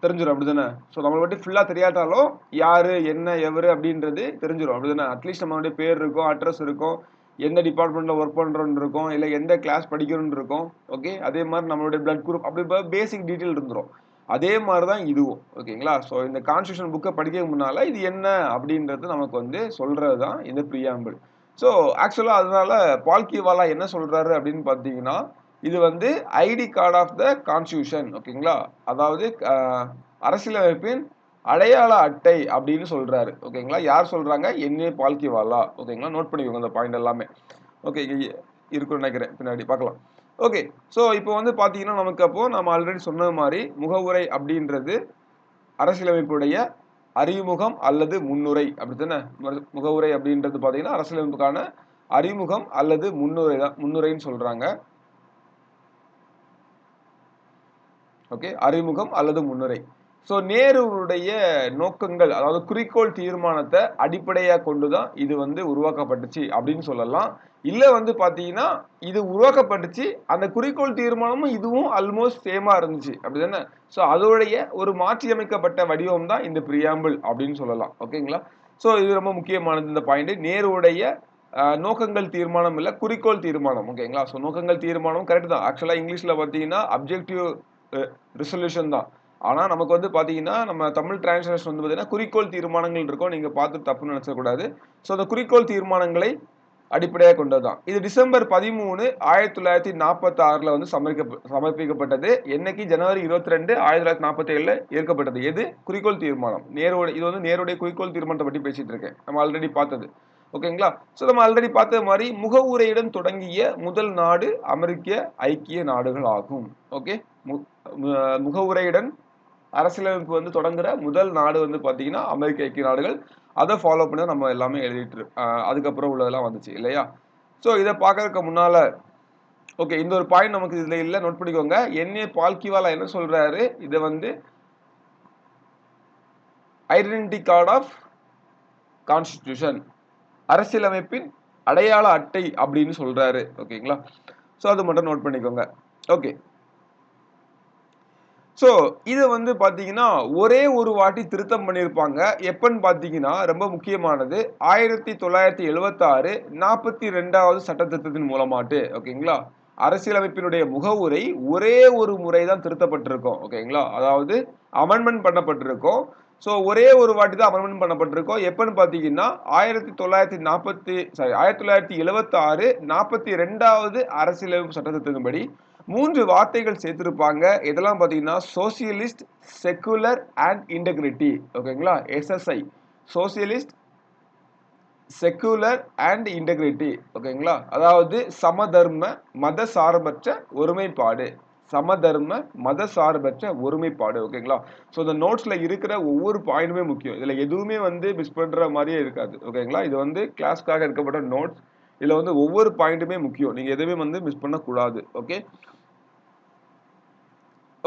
தெரிஞ்சிடும், அப்படிதானே? ஸோ நம்மளை பற்றி ஃபுல்லாக தெரியாட்டாலும் யாரு என்ன எவரு அப்படின்றது தெரிஞ்சிடும், அப்படிதானே? அட்லீஸ்ட் நம்மளுடைய பேர் இருக்கும், அட்ரஸ் இருக்கும், எந்த டிபார்ட்மெண்ட்டில் ஒர்க் பண்ணுறோன்னு இருக்கும், இல்லை எந்த கிளாஸ் படிக்கணும்னு இருக்கும். ஓகே, அதே மாதிரி நம்மளுடைய பிளட் குரூப் அப்படி பேசிக் டீட்டெயில் இருந்துடும். அதே மாதிரி தான் இதுவும். ஓகேங்களா, ஸோ இந்த கான்ஸ்டியூஷன் புக்கை படிக்க முன்னால இது என்ன அப்படின்றது நமக்கு வந்து சொல்றது தான் இந்த preamble. ஸோ ஆக்சுவலாக அதனால பால்கிவாலா என்ன சொல்றாரு அப்படின்னு பார்த்தீங்கன்னா இது வந்து ID card of the constitution. ஓகேங்களா, அதாவது அரசியலமைப்பின் அடையாள அட்டை அப்படின்னு சொல்றாரு. ஓகேங்களா, யார் சொல்றாங்க? என்ஏ பால்கிவாலா. ஓகேங்களா, நோட் பண்ணிக்கோங்க இந்த பாயிண்ட் எல்லாமே. ஓகே, இருக்குன்னு நினைக்கிறேன், பின்னாடி பார்க்கலாம். ஓகே, ஸோ இப்போ வந்து பார்த்தீங்கன்னா நமக்கு அப்போ நம்ம ஆல்ரெடி சொன்ன மாதிரி முகவுரை அப்படின்றது அரசியலமைப்புடைய அறிமுகம் அல்லது முன்னுரை, அப்படித்தானே? முகவுரை அப்படின்றது பார்த்தீங்கன்னா அரசியலமைப்புக்கான அறிமுகம் அல்லது முன்னுரை தான், முன்னுரைன்னு சொல்றாங்க. ஓகே, அறிமுகம் அல்லது முன்னுரை. ஸோ நேருடைய நோக்கங்கள், அதாவது குறிக்கோள் தீர்மானத்தை அடிப்படையா கொண்டுதான் இது வந்து உருவாக்கப்பட்டுச்சு அப்படின்னு சொல்லலாம். இல்ல வந்து பாத்தீங்கன்னா இது உருவாக்கப்பட்டுச்சு, அந்த குறிக்கோள் தீர்மானமும் இதுவும் ஆல்மோஸ்ட் சேமா இருந்துச்சு அப்படிதானே. ஸோ அதோடைய ஒரு மாற்றியமைக்கப்பட்ட வடிவம் தான் இந்த பிரியாம்பிள் அப்படின்னு சொல்லலாம். ஓகேங்களா. ஸோ இது ரொம்ப முக்கியமானது இந்த பாயிண்ட். நேருடைய நோக்கங்கள் தீர்மானம் இல்ல, குறிக்கோள் தீர்மானம். ஓகேங்களா. ஸோ நோக்கங்கள் தீர்மானம் கரெக்ட் தான். ஆக்சுவலா இங்கிலீஷ்ல பாத்தீங்கன்னா அப்ஜெக்டிவ் ரெசல்யூஷன் தான். ஆனா நமக்கு வந்து பாத்தீங்கன்னா நம்ம தமிழ் டிரான்ஸ்லேஷன் வந்து பாத்தீங்கன்னா குறிக்கோள் தீர்மானங்கள் இருக்கும். நீங்க பார்த்து தப்புன்னு நினைச்சக்கூடாது. ஸோ அந்த குறிக்கோள் தீர்மானங்களை அடிப்படையாக கொண்டதுதான். இது டிசம்பர் 13, 1946 வந்து சமர்ப்பிக்கப்பட்டது. என்னைக்கு? ஜனவரி 22, 1947 ஏற்கப்பட்டது. எது? குறிக்கோள் தீர்மானம். நேருடைய இது வந்து நேருடைய குறிக்கோள் தீர்மானத்தை பற்றி பேசிட்டு இருக்கேன். நம்ம ஆல்ரெடி பார்த்தது. ஓகேங்களா. ஸோ நம்ம ஆல்ரெடி பார்த்த மாதிரி முகவுரையுடன் தொடங்கிய முதல் நாடு அமெரிக்க ஐக்கிய நாடுகள் ஆகும். ஓகே. முகவுரையுடன் அரசியலமைப்பு வந்து தொடங்குற முதல் நாடு வந்து பாத்தீங்கன்னா அமெரிக்க ஐக்கிய நாடுகள். அதை ஃபாலோ பண்ணி நம்ம எல்லாமே எழுதிட்டு அதுக்கப்புறம் உள்ளதெல்லாம் வந்துச்சு இல்லையா. ஸோ இதை பார்க்கறதுக்கு முன்னால ஓகே, இந்த ஒரு பாயிண்ட் நமக்கு இதுல இல்ல, நோட் பண்ணிக்கோங்க. என்ஏ பால்கிவாலா என்ன சொல்றாரு, இதை வந்து ஐடென்டிட்டி கார்டு ஆஃப் கான்ஸ்டிடியூஷன், அரசியலமைப்பின் அடையாள அட்டை அப்படின்னு சொல்றாரு. ஓகேங்களா. ஸோ அது மட்டும் நோட் பண்ணிக்கோங்க. ஓகே. ஸோ இது வந்து பாத்தீங்கன்னா ஒரே ஒரு வாட்டி திருத்தம் பண்ணியிருப்பாங்க. எப்பன்னு பாத்தீங்கன்னா ரொம்ப முக்கியமானது 1976 42வது சட்ட திருத்தத்தின் மூலமாட்டு. ஓகேங்களா. அரசியலமைப்பினுடைய முகவுரை ஒரே ஒரு முறை தான் திருத்தப்பட்டிருக்கும். ஓகேங்களா. அதாவது அமெண்ட்மெண்ட் பண்ணப்பட்டிருக்கும். ஸோ ஒரே ஒரு வாட்டி தான் அமெண்ட்மெண்ட் பண்ணப்பட்டிருக்கும். எப்பன்னு பாத்தீங்கன்னா 1976 42வது அரசியலமைப்பு சட்டத்திட்டத்தின்படி 3 வார்த்தைகள் சேர்த்திருப்பாங்க. இதெல்லாம் பாத்தீங்கன்னா சோசியலிஸ்ட், செக்குலர் அண்ட் இன்டெகிரிட்டி. ஓகேங்களா. SSI, socialist, secular and integrity. ஓகேங்களா. அதாவது சமதர்ம மத சார்பற்ற ஒருமைப்பாடு, சமதர்ம மத சார்பற்ற ஒருமைப்பாடு. ஓகேங்களா. ஸோ இந்த நோட்ஸ்ல இருக்கிற ஒவ்வொரு பாயிண்ட்டுமே முக்கியம். இதுல எதுவுமே வந்து மிஸ் பண்ற மாதிரியே இருக்காது. ஓகேங்களா. இது வந்து கிளாஸ்க்காக எடுக்கப்பட்ட நோட்ஸ். இதுல வந்து ஒவ்வொரு பாயிண்ட்டுமே முக்கியம். நீங்க எதுவுமே வந்து மிஸ் பண்ணக்கூடாது. ஓகே.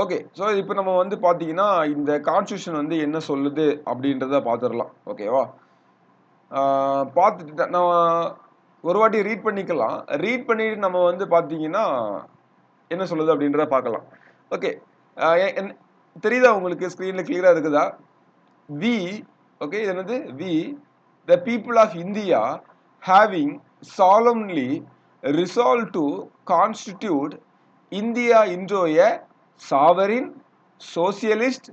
ஓகே. ஸோ இப்போ நம்ம வந்து பார்த்தீங்கன்னா இந்த கான்ஸ்டியூஷன் வந்து என்ன சொல்லுது அப்படின்றத பார்த்துடலாம். ஓகேவா. பார்த்துட்டு நான் ஒரு வாட்டி ரீட் பண்ணிக்கலாம். ரீட் பண்ணிட்டு நம்ம வந்து பார்த்தீங்கன்னா என்ன சொல்லுது அப்படின்றத பார்க்கலாம். ஓகே. தெரியுதா உங்களுக்கு? ஸ்க்ரீன்ல கிளியரா இருக்குதா? வி, ஓகே, இது என்னது? We the people of India having solemnly resolved to constitute India into a sovereign, socialist,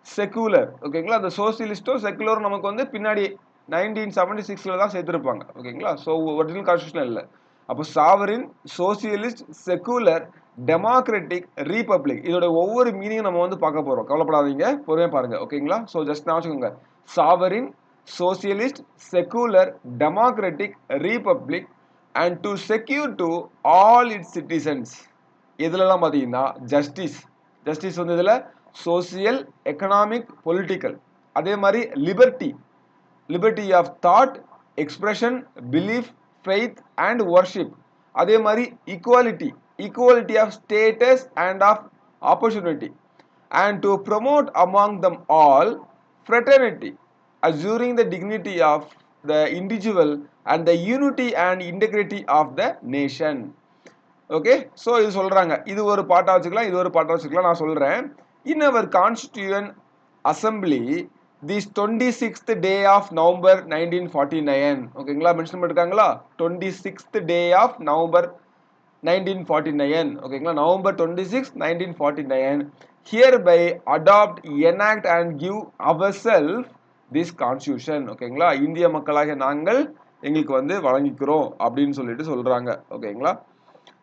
secular. ஓகேங்களா. அந்த சோசியலிஸ்டோ செக்குலரும் நமக்கு வந்து பின்னாடி 1976 தான் சேர்த்திருப்பாங்க. ஓகேங்களா. ஸோ ஒரிஜினல் கான்ஸ்டியூஷன் இல்லை. அப்போ sovereign, socialist, secular, democratic, Republic, இதோட ஒவ்வொரு மீனிங்கும் நம்ம வந்து பார்க்க போறோம். கவலைப்படாதீங்க, பொறுமையா பாருங்க. ஓகேங்களா. ஸோ ஜஸ்ட் நான் வச்சுக்கோங்க. Sovereign, socialist, secular, democratic, Republic and to secure to all it's citizens. இதுலலாம் பார்த்தீங்கன்னா ஜஸ்டிஸ், ஜஸ்டிஸ் வந்து இதில் சோசியல், எக்கனாமிக், பொலிட்டிக்கல். அதே மாதிரி liberty, liberty of thought, expression, belief, faith and worship. அதே மாதிரி equality, equality of status and of opportunity. And to promote among them all fraternity, assuring the dignity of the individual and the unity and integrity of the nation. Okay. So இது சொல்றாங்க. இது ஒரு பாட்டா வச்சுக்கலாம், இது ஒரு பாட்டா வச்சுக்கலாம். நான் சொல்றேன். In our Constituent Assembly, this 26th day of November 1949. ஓகேங்களா. Mention பண்ணிருக்காங்களா? 26th day of November 1949. ஓகேங்களா. November 26, 1949. Hereby adopt, enact and give ourselves this constitution. ஓகேங்களா. இந்திய மக்களாக நாங்கள் எங்களுக்கு வந்து வழங்கிக்கிறோம் அப்படின்னு சொல்லிட்டு சொல்றாங்க. ஓகேங்களா.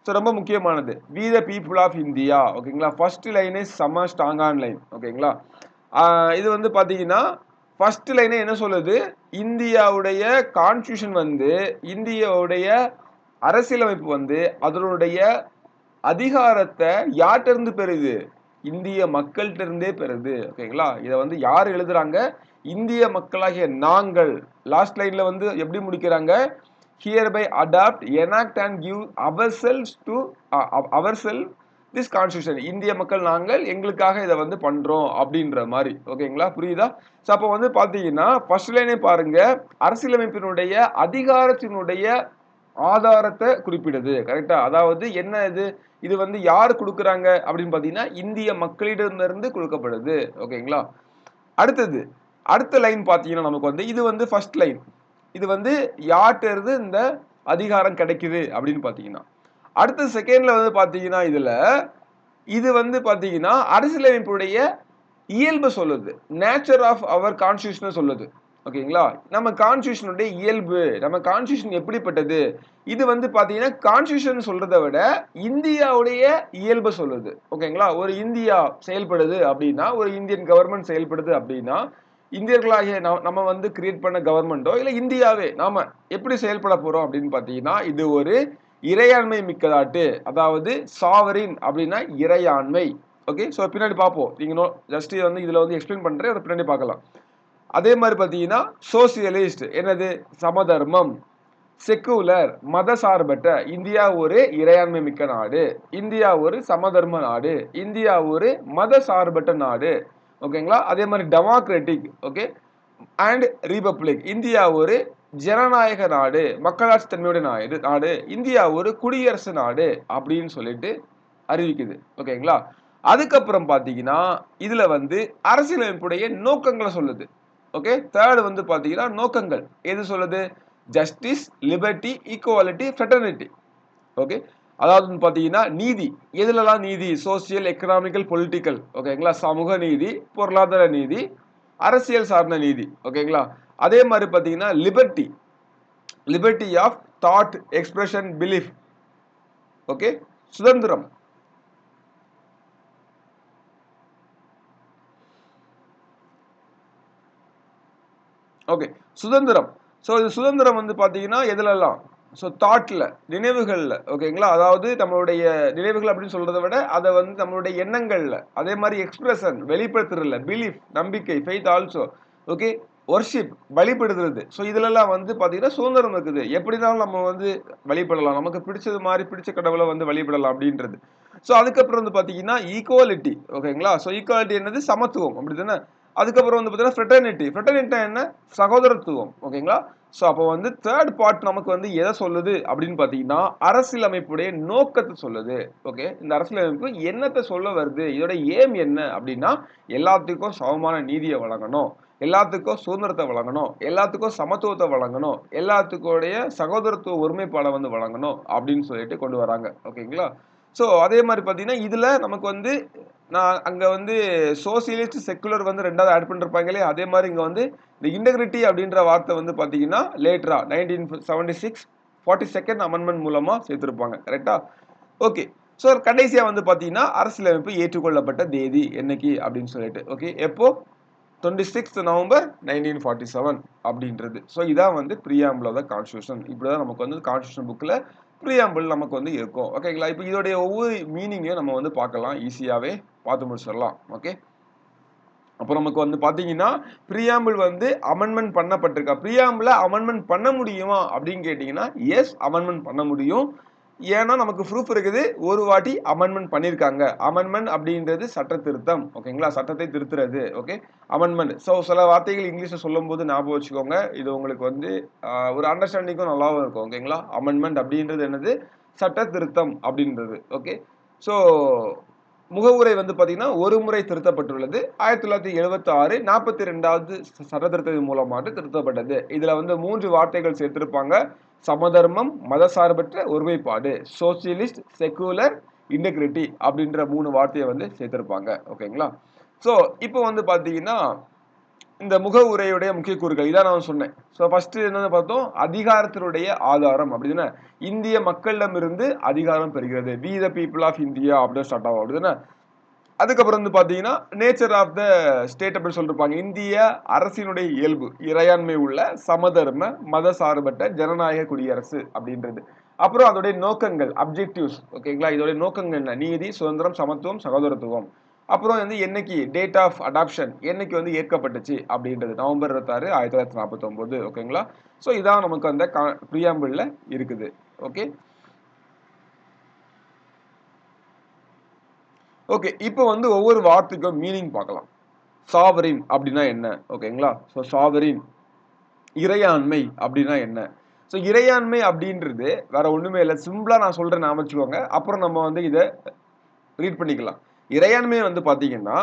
ஸோ ரொம்ப முக்கியமானது. We the people of India. ஓகேங்களா. ஃபர்ஸ்ட் லைன் இஸ் செம்ம ஸ்ட்ராங்கான லைன். ஓகேங்களா. இது வந்து பார்த்தீங்கன்னா ஃபர்ஸ்ட் லைனே என்ன சொல்லுது, இந்தியாவுடைய கான்ஸ்டியூஷன் வந்து, இந்தியாவுடைய அரசியலமைப்பு வந்து அதனுடைய அதிகாரத்தை யார்கிட்ட இருந்து பெறுது? இந்திய மக்கள்கிட்ட இருந்தே பெறுது. ஓகேங்களா. இதை வந்து யார் எழுதுறாங்க? இந்திய மக்களாகிய நாங்கள். லாஸ்ட் லைன்ல வந்து எப்படி முடிக்கிறாங்க? hereby adopt, enact and give ourselves this constitution, இந்திய மக்கள் நாங்கள் எங்களுக்காக இதை வந்து பண்றோம் அப்படின்ற மாதிரி. ஓகேங்களா, புரியுதா? ஸோ அப்போ வந்து பாத்தீங்கன்னா ஃபர்ஸ்ட் லைனே பாருங்க, அரசியலமைப்பினுடைய அதிகாரத்தினுடைய ஆதாரத்தை குறிப்பிடுது. கரெக்டா? அதாவது என்ன இது, இது வந்து யாரு கொடுக்குறாங்க அப்படின்னு பாத்தீங்கன்னா இந்திய மக்களிடமிருந்து கொடுக்கப்படுது. ஓகேங்களா? அடுத்தது அடுத்த லைன் பாத்தீங்கன்னா நமக்கு வந்து இது வந்து ஃபர்ஸ்ட் லைன். இது வந்து யார்கிட்ட இருந்து இந்த அதிகாரம் கிடைக்குது அப்படின்னு பாத்தீங்கன்னா, அடுத்த செகண்ட்ல வந்து பாத்தீங்கன்னா இது வந்து பாத்தீங்கன்னா அரசியலமைப்புடைய இயல்பு சொல்லுது. நேச்சர் ஆஃப் அவர் கான்ஸ்டியூஷன் சொல்லுது. ஓகேங்களா? நம்ம கான்ஸ்டியூஷனுடைய இயல்பு, நம்ம கான்ஸ்டியூஷன் எப்படிப்பட்டது, இது வந்து பாத்தீங்கன்னா கான்ஸ்டியூஷன் சொல்றதை விட இந்தியாவுடைய இயல்பு சொல்லுது. ஓகேங்களா? ஒரு இந்தியா செயல்படுது அப்படின்னா, ஒரு இந்தியன் கவர்மெண்ட் செயல்படுது அப்படின்னா, இந்தியர்களாகிய நம்ம வந்து கிரியேட் பண்ண கவர்மெண்டோ இல்ல இந்தியாவே நாம எப்படி செயல்பட போறோம் அப்படின்னு பாத்தீங்கன்னா, இது ஒரு இறையாண்மை மிக்கதாட்டு, அதாவது சாவரின் அப்படின்னா இறையாண்மை. ஓகே, சோ பின்னாடி பார்ப்போம். நீங்க ஜஸ்ட் வந்து இதுல வந்து எக்ஸ்பிளைன் பண்றேன், அதை பின்னாடி பார்க்கலாம். அதே மாதிரி பாத்தீங்கன்னா சோசியலிஸ்ட் என்னது, சமதர்மம். செக்குலர் மதசார்பற்ற, இந்தியா ஒரு இறையாண்மை மிக்க நாடு, இந்தியா ஒரு சமதர்ம நாடு, இந்தியா ஒரு மத சார்பற்ற நாடு. ஓகேங்களா? அதே மாதிரி democratic, okay, and republic, India ஒரு ஜனநாயக நாடு, மக்களாட்சி தன்மையுடைய நாடு, இந்தியா ஒரு குடியரசு நாடு அப்படின்னு சொல்லிட்டு அறிவிக்குது. ஓகேங்களா? அதுக்கப்புறம் பாத்தீங்கன்னா இதுல வந்து அரசியலமைப்புடைய நோக்கங்களை சொல்லுது. ஓகே, தேர்ட் வந்து பாத்தீங்கன்னா நோக்கங்கள் எது சொல்லுது, justice, liberty, equality, fraternity. Okay, அதாவது பாத்தீங்கன்னா நீதி, எதுலலாம் நீதி, சோசியல், எக்கனாமிக்கல், பொலிட்டிக்கல். ஓகேங்களா? சமூக நீதி, பொருளாதார நீதி, அரசியல் சார்ந்த நீதி. ஓகேங்களா? அதே மாதிரி பாத்தீங்கன்னா liberty, liberty of thought, expression, belief. Okay, சுதந்திரம். ஓகே, சுதந்திரம். ஸோ இது சுதந்திரம் வந்து பாத்தீங்கன்னா எதுலலாம், ஸோ தாட்ல, நினைவுகள்ல. ஓகேங்களா? அதாவது நம்மளுடைய நினைவுகள் அப்படின்னு சொல்றதை விட அதை வந்து நம்மளுடைய எண்ணங்கள்ல. அதே மாதிரி எக்ஸ்பிரஷன், வெளிப்படுத்துறதுல, பிலீஃப், நம்பிக்கை, ஃபெய்த் ஆல்சோ. ஓகே, ஒர்ஷிப், வழிபடுறது. ஸோ இதுலலாம் வந்து பாத்தீங்கன்னா சுதந்திரம் இருக்குது. எப்படினாலும் நம்ம வந்து வழிபடலாம், நமக்கு பிடிச்சது மாதிரி பிடிச்ச கடவுளை வந்து வழிபடலாம் அப்படின்றது. ஸோ அதுக்கப்புறம் வந்து பாத்தீங்கன்னா ஈக்குவாலிட்டி. ஓகேங்களா? ஸோ ஈக்குவாலிட்டி என்னது, சமத்துவம், அப்படிதானே? அதுக்கப்புறம் வந்து பாத்தீங்கன்னா ஃப்ரெட்டர்னிட்டி. ஃப்ரெட்டர்னிட்டி என்ன, சகோதரத்துவம். ஓகேங்களா? சோ அப்போ வந்து தேர்ட் பார்ட் நமக்கு வந்து எதை சொல்லுது அப்படின்னு பாத்தீங்கன்னா அரசியலமைப்புடைய நோக்கத்தை சொல்லுது. ஓகே, இந்த அரசியலமைப்பு என்னத்தை சொல்ல வருது, இதோட ஏம் என்ன அப்படின்னா எல்லாத்துக்கும் சமமான நீதியை வழங்கணும், எல்லாத்துக்கும் சுதந்திரத்தை வழங்கணும், எல்லாத்துக்கும் சமத்துவத்தை வழங்கணும், எல்லாத்துக்குடைய சகோதரத்துவ ஒருமைப்பாடை வந்து வழங்கணும் அப்படின்னு சொல்லிட்டு கொண்டு வராங்க. ஓகேங்களா? சோ அதே மாதிரி பாத்தீங்கன்னா இதுல நமக்கு வந்து நான் அங்க வந்து சோசியலிஸ்ட், செக்குலர் வந்து ரெண்டாவது ஆட் பண்ணிருப்பாங்களே, அதே மாதிரி இங்க வந்து இந்த இன்டெகிரிட்டி அப்படின்ற வார்த்தை வந்து பாத்தீங்கன்னா லேட்டரா 1976 42nd அமெண்ட்மெண்ட் மூலமா சேர்த்திருப்பாங்க. கரெக்டா? ஓகே, சோ கடைசியா வந்து பாத்தீங்கன்னா அரசியலமைப்பு ஏற்றுக்கொள்ளப்பட்ட தேதி என்னைக்கு அப்படின்னு சொல்லிட்டு. ஓகே, எப்போ, 26th November 1947 அப்படின்றது. ஸோ இதான் வந்து ப்ரீஆம்பிள் ஆஃப் த கான்ஸ்டியூஷன். இப்படிதான் நமக்கு வந்து கான்ஸ்டியூஷன் புக்ல ப்ரீஆம்பிள் நமக்கு வந்து இருக்கும். ஓகேங்களா? இப்போ இதோடைய ஒவ்வொரு மீனிங்கையும் நம்ம வந்து பார்க்கலாம், ஈஸியாவே பார்த்து முடிச்சிடலாம். ஓகே, அப்போ நமக்கு வந்து பாத்தீங்கன்னா ப்ரீஆம்பிள் வந்து அமெண்ட்மெண்ட் பண்ணப்பட்டிருக்கா, ப்ரீஆம்பிள அமெண்ட்மெண்ட் பண்ண முடியுமா அப்படின்னு கேட்டீங்கன்னா எஸ், அமெண்ட்மெண்ட் பண்ண முடியும். ஏன்னா நமக்கு ப்ரூஃப் இருக்குது, ஒரு வாட்டி அமெண்ட்மெண்ட் பண்ணிருக்காங்க. அமெண்ட்மெண்ட் அப்படின்றது சட்ட திருத்தம். ஓகேங்களா? சட்டத்தை திருத்துறது. Okay, amendment. ஸோ சில வார்த்தைகள் இங்கிலீஷ்ல சொல்லும் போது ஞாபகம் வச்சுக்கோங்க, இது உங்களுக்கு வந்து ஒரு அண்டர்ஸ்டாண்டிங்கும் நல்லாவும் இருக்கும். ஓகேங்களா? அமெண்ட்மெண்ட் அப்படின்றது என்னது, சட்ட திருத்தம் அப்படின்றது. ஓகே, ஸோ முகவுரை வந்து பாத்தீங்கன்னா ஒரு முறை திருத்தப்பட்டுள்ளது. 1976 42வது சட்ட திருத்தத்தின் மூலமாக திருத்தப்பட்டது. இதுல வந்து 3 வார்த்தைகள் சேர்த்திருப்பாங்க. சமதர்மம், மதசார்பற்ற ஒருமைப்பாடு, சோசியலிஸ்ட், செக்குலர், இன்டெகிரிட்டி அப்படின்ற 3 வார்த்தையை வந்து சேர்த்திருப்பாங்க. ஓகேங்களா? சோ இப்போ வந்து பாத்தீங்கன்னா இந்த முகவுரையுடைய முக்கிய கூறுகள் இதான் நான் சொன்னேன். சோ ஃபர்ஸ்ட் என்னன்னு பார்த்தோம், அதிகாரத்தினுடைய ஆதாரம் அப்படிதானே, இந்திய மக்களிடமிருந்து அதிகாரம் பெறுகிறது. We the people of India அப்படின்னு ஸ்டார்ட் ஆகும். அப்படிதானே? அதுக்கப்புறம் வந்து பாத்தீங்கன்னா நேச்சர் ஆஃப் த ஸ்டேட் அப்படின்னு சொல்லிருப்பாங்க. இந்திய அரசினுடைய இயல்பு, இறையாண்மை உள்ள சமதர்ம மத சார்பற்ற ஜனநாயக குடியரசு அப்படின்றது. அப்புறம் அதோடைய நோக்கங்கள், அப்ஜெக்டிவ்ஸ். ஓகேங்களா? இதோடைய நோக்கங்கள் என்ன, நீதி, சுதந்திரம், சமத்துவம், சகோதரத்துவம். அப்புறம் வந்து என்னைக்கு டேட் ஆஃப் அடாப்ஷன், என்னைக்கு வந்து ஏற்கப்பட்டுச்சு அப்படின்றது, நவம்பர் 26 1949. ஓகேங்களா? சோ இதான் நமக்கு அந்த ப்ரீஆம்பிள்ல இருக்குது. ஓகே, ஓகே, இப்போ வந்து ஒவ்வொரு வார்த்தைக்கும் மீனிங் பார்க்கலாம். சாவரின் அப்படின்னா என்ன? ஓகேங்களா? ஸோ சாவரின் இறையாண்மை அப்படின்னா என்ன? ஸோ இறையாண்மை அப்படின்றது வேற ஒண்ணுமே இல்ல. சிம்பிளா நான் சொல்றேன், ஞாபகம் வச்சுக்கோங்க. அப்புறம் நம்ம வந்து இத ரீட் பண்ணிக்கலாம். இறையாண்மை வந்து பாத்தீங்கன்னா,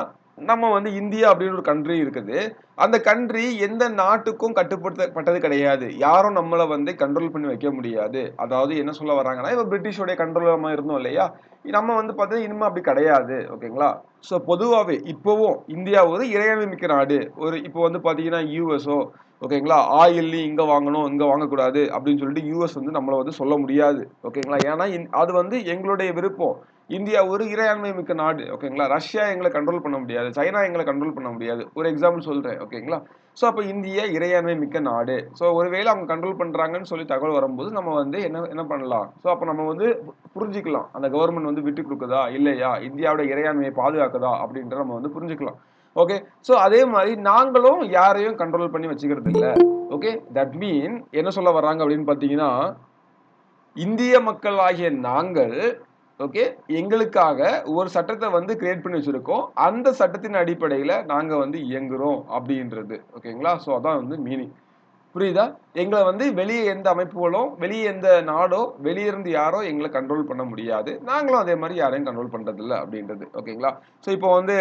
நம்ம வந்து இந்தியா அப்படின்னு ஒரு கண்ட்ரி இருக்குது. அந்த கண்ட்ரி எந்த நாட்டுக்கும் கட்டுப்படுத்தப்பட்டது கிடையாது. யாரும் நம்மள வந்து கண்ட்ரோல் பண்ணி வைக்க முடியாது. அதாவது என்ன சொல்ல வராங்கன்னா, இப்ப பிரிட்டிஷோடைய கண்ட்ரோல்ல நம்ம இருந்தோம் இல்லையா? நம்ம வந்து பாத்தீங்கன்னா இனிமே அப்படி கிடையாது. ஓகேங்களா? ஸோ பொதுவாவே இப்பவும் இந்தியா ஒரு இறையாண்மை மிக்க நாடு. இப்போ வந்து பாத்தீங்கன்னா யுஎஸ்ஓ, ஓகேங்களா, ஆயில் இங்க வாங்கணும், இங்க வாங்கக்கூடாது அப்படின்னு சொல்லிட்டு யுஎஸ் வந்து நம்மள வந்து சொல்ல முடியாது. ஓகேங்களா? ஏன்னா அது வந்து எங்களுடைய விருப்பம். இந்தியா ஒரு இறையாண்மை மிக்க நாடு. ஓகேங்களா? ரஷ்யா எங்களை கண்ட்ரோல் பண்ண முடியாது. சைனா எங்களை கண்ட்ரோல் பண்ண முடியாது. ஒரு எக்ஸாம்பிள் சொல்றேன். ஓகேங்களா? ஸோ அப்ப இந்தியா இறையாண்மை மிக்க நாடு. ஸோ ஒருவேளை அவங்க கண்ட்ரோல் பண்றாங்கன்னு சொல்லி தகவல் வரும்போது நம்ம வந்து என்ன என்ன பண்ணலாம்? ஸோ அப்ப நம்ம வந்து புரிஞ்சுக்கலாம். அந்த கவர்மெண்ட் வந்து விட்டு கொடுக்குதா? இல்லையா? இந்தியாவோட இறையாண்மையை பாதுகாக்குதா? அப்படின்றத நம்ம வந்து புரிஞ்சுக்கலாம். ஓகே. ஸோ அதே மாதிரி நாங்களும் யாரையும் கண்ட்ரோல் பண்ணி வச்சுக்கிறது இல்ல. ஓகே. தட் மீன் என்ன சொல்ல வர்றாங்க அப்படின்னு பார்த்தீங்கன்னா, இந்திய மக்கள் ஆகிய நாங்கள், ஓகே, எங்களுக்காக ஒரு சட்டத்தை வந்து கிரியேட் பண்ணி வச்சிருக்கோம். அந்த சட்டத்தின் அடிப்படையில நாங்க வந்து இயங்குறோம் அப்படின்றது. ஓகேங்களா? ஸோ அதான் வந்து மீனிங். புரியுதா? எங்கள வந்து வெளிய எந்த அமைப்புகளும், வெளிய எந்த நாடோ, வெளிய இருந்து யாரோ எங்கள கண்ட்ரோல் பண்ண முடியாது. நாங்களும் அதே மாரி யாரையும் கண்ட்ரோல் பண்றதில்ல அப்படின்றது. ஓகேங்களா? ஸோ இப்போ வந்து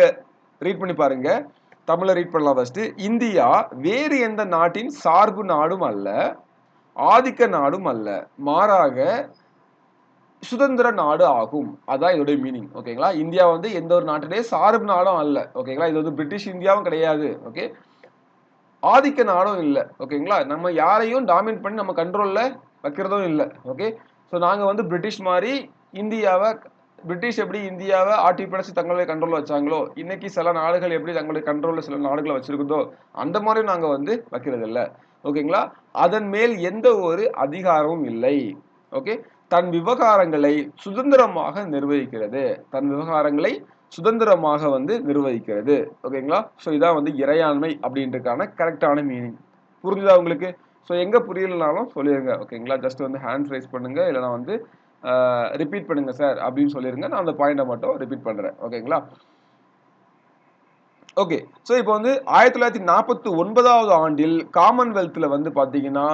ரீட் பண்ணி பாருங்க. தமிழ்ல ரீட் பண்ணலாம் ஃபர்ஸ்ட். இந்தியா வேறு எந்த நாட்டின் சார்பு நாடும் அல்ல, ஆதிக்க நாடும் அல்ல. மாறாக சுதந்திர நாடு ஆகும். அதான் இதோட மீனிங். ஓகேங்களா? இந்தியா வந்து எந்த ஒரு நாட்டுடைய சார்பு நாடும் அல்ல. ஓகேங்களா? இது வந்து பிரிட்டிஷ் இந்தியாவும் கிடையாது. ஓகே. ஆதிக்க நாடும் இல்ல. ஓகேங்களா? நம்ம யாரையும் டாமினேட் பண்ணி நம்ம கண்ட்ரோல்ல வைக்கிறதும் இல்ல. ஓகே. ஸோ நாங்க வந்து பிரிட்டிஷ் மாரி இந்தியாவ பிரிட்டிஷ் எப்படி இந்தியாவ ஆட்டி படைச்சு தங்களுடைய கண்ட்ரோல்ல வச்சாங்களோ, இன்னைக்கு சில நாடுகள் எப்படி தங்களுடைய கண்ட்ரோல்ல சில நாடுகள வச்சிருக்குதோ, அந்த மாரி நாங்க வந்து வைக்கிறது இல்ல. ஓகேங்களா? அதன் மேல் எந்த ஒரு அதிகாரமும் இல்லை. ஓகே. தன் விவகாரங்களை சுதந்திரமாக நிர்வகிக்கிறது. தன் விவகாரங்களை சுதந்திரமாக வந்து நிர்வகிக்கிறது. ஓகேங்களா? ஸோ இதான் வந்து இறையாண்மை அப்படின்றதுக்கான கரெக்டான மீனிங். புரிஞ்சுதா உங்களுக்கு? ஸோ எங்க புரியலனாலும் சொல்லிருங்க. ஓகேங்களா? ஜஸ்ட் வந்து ஹேண்ட் ரைஸ் பண்ணுங்க. இல்லைனா வந்து ரிப்பீட் பண்ணுங்க சார் அப்படின்னு சொல்லிருங்க. நான் அந்த பாயிண்ட மட்டும் ரிப்பீட் பண்றேன். ஓகேங்களா? ஓகே. ஸோ இப்போ வந்து 1949வது ஆண்டில் காமன்வெல்த்ல வந்து பாத்தீங்கன்னா,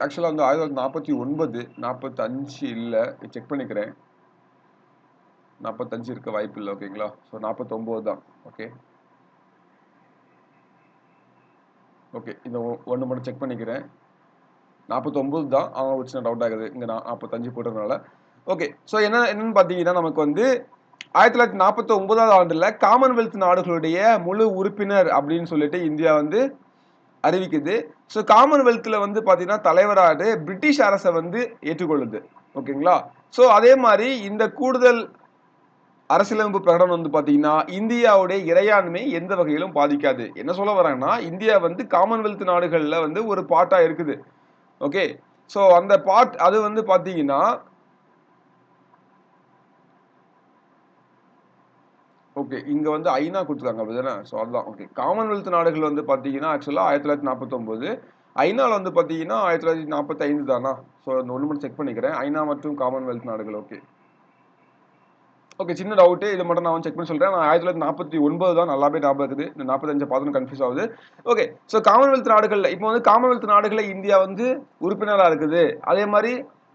ஆக்சுவலா வந்து 1949, 45 இல்ல. செக் பண்ணிக்கிறேன். 45 இருக்க வாய்ப்பு இல்ல. ஓகேங்களா? ஸோ 49 தான். ஓகே. ஓகே. இந்த ஒண்ணு மட்டும் செக் பண்ணிக்கிறேன். 49 தான். ஒரு சின்ன டவுட் ஆகுது. இங்க நான் 45 போட்டதுனால. ஓகே. ஸோ என்னன்னு பார்த்தீங்கன்னா, நமக்கு வந்து 1949வது ஆண்டுல காமன்வெல்த் நாடுகளுடைய முழு உறுப்பினர் அப்படின்னு சொல்லிட்டு இந்தியா வந்து அறிவிக்குது. ஸோ காமன்வெல்த்ல வந்து பார்த்தீங்கன்னா, தலைவராக பிரிட்டிஷ் அரச வந்து ஏற்றுக்கொள்ளுது. ஓகேங்களா? ஸோ அதே மாரி இந்த கூடுதல் அரசியலமைப்பு பிரகடனம் வந்து பாத்தீங்கன்னா, இந்தியாவுடைய இறையாண்மை எந்த வகையிலும் பாதிக்காது. என்ன சொல்ல வராங்கன்னா, இந்தியா வந்து காமன்வெல்த் நாடுகள்ல வந்து ஒரு பார்ட்டா இருக்குது. ஓகே. சோ அந்த பார்ட் அது வந்து பாத்தீங்கன்னா, ஓகே. இங்க வந்து ஐநா குடுத்துருக்காங்க அப்படிதானே? சோ அதுதான். ஓகே. காமன்வெல்த் நாடுகள் வந்து பாத்தீங்கன்னா, ஆக்சுவலா 1949. ஐநால வந்து பாத்தீங்கன்னா, 1945 தானா? சோ இந்த ஒண்ணு மட்டும் செக் பண்ணிக்கிறேன். ஐநா மற்றும் காமன்வெல்த் நாடுகள். ஓகே. ஓகே. சின்ன டவுட்டு. இத மட்டும் நான் வந்து செக் பண்ணி சொல்றேன். நான் 1949 தான் நல்லாவே ஞாபகம் இருக்குது. இந்த 45 பார்த்தோனே கன்ஃப்யூஸ் ஆகுது. ஓகே. ஸோ காமன்வெல்த் நாடுகள்ல இப்போ வந்து காமன்வெல்த் நாடுகள்ல இந்தியா வந்து உறுப்பினரா இருக்குது. அதே மாரி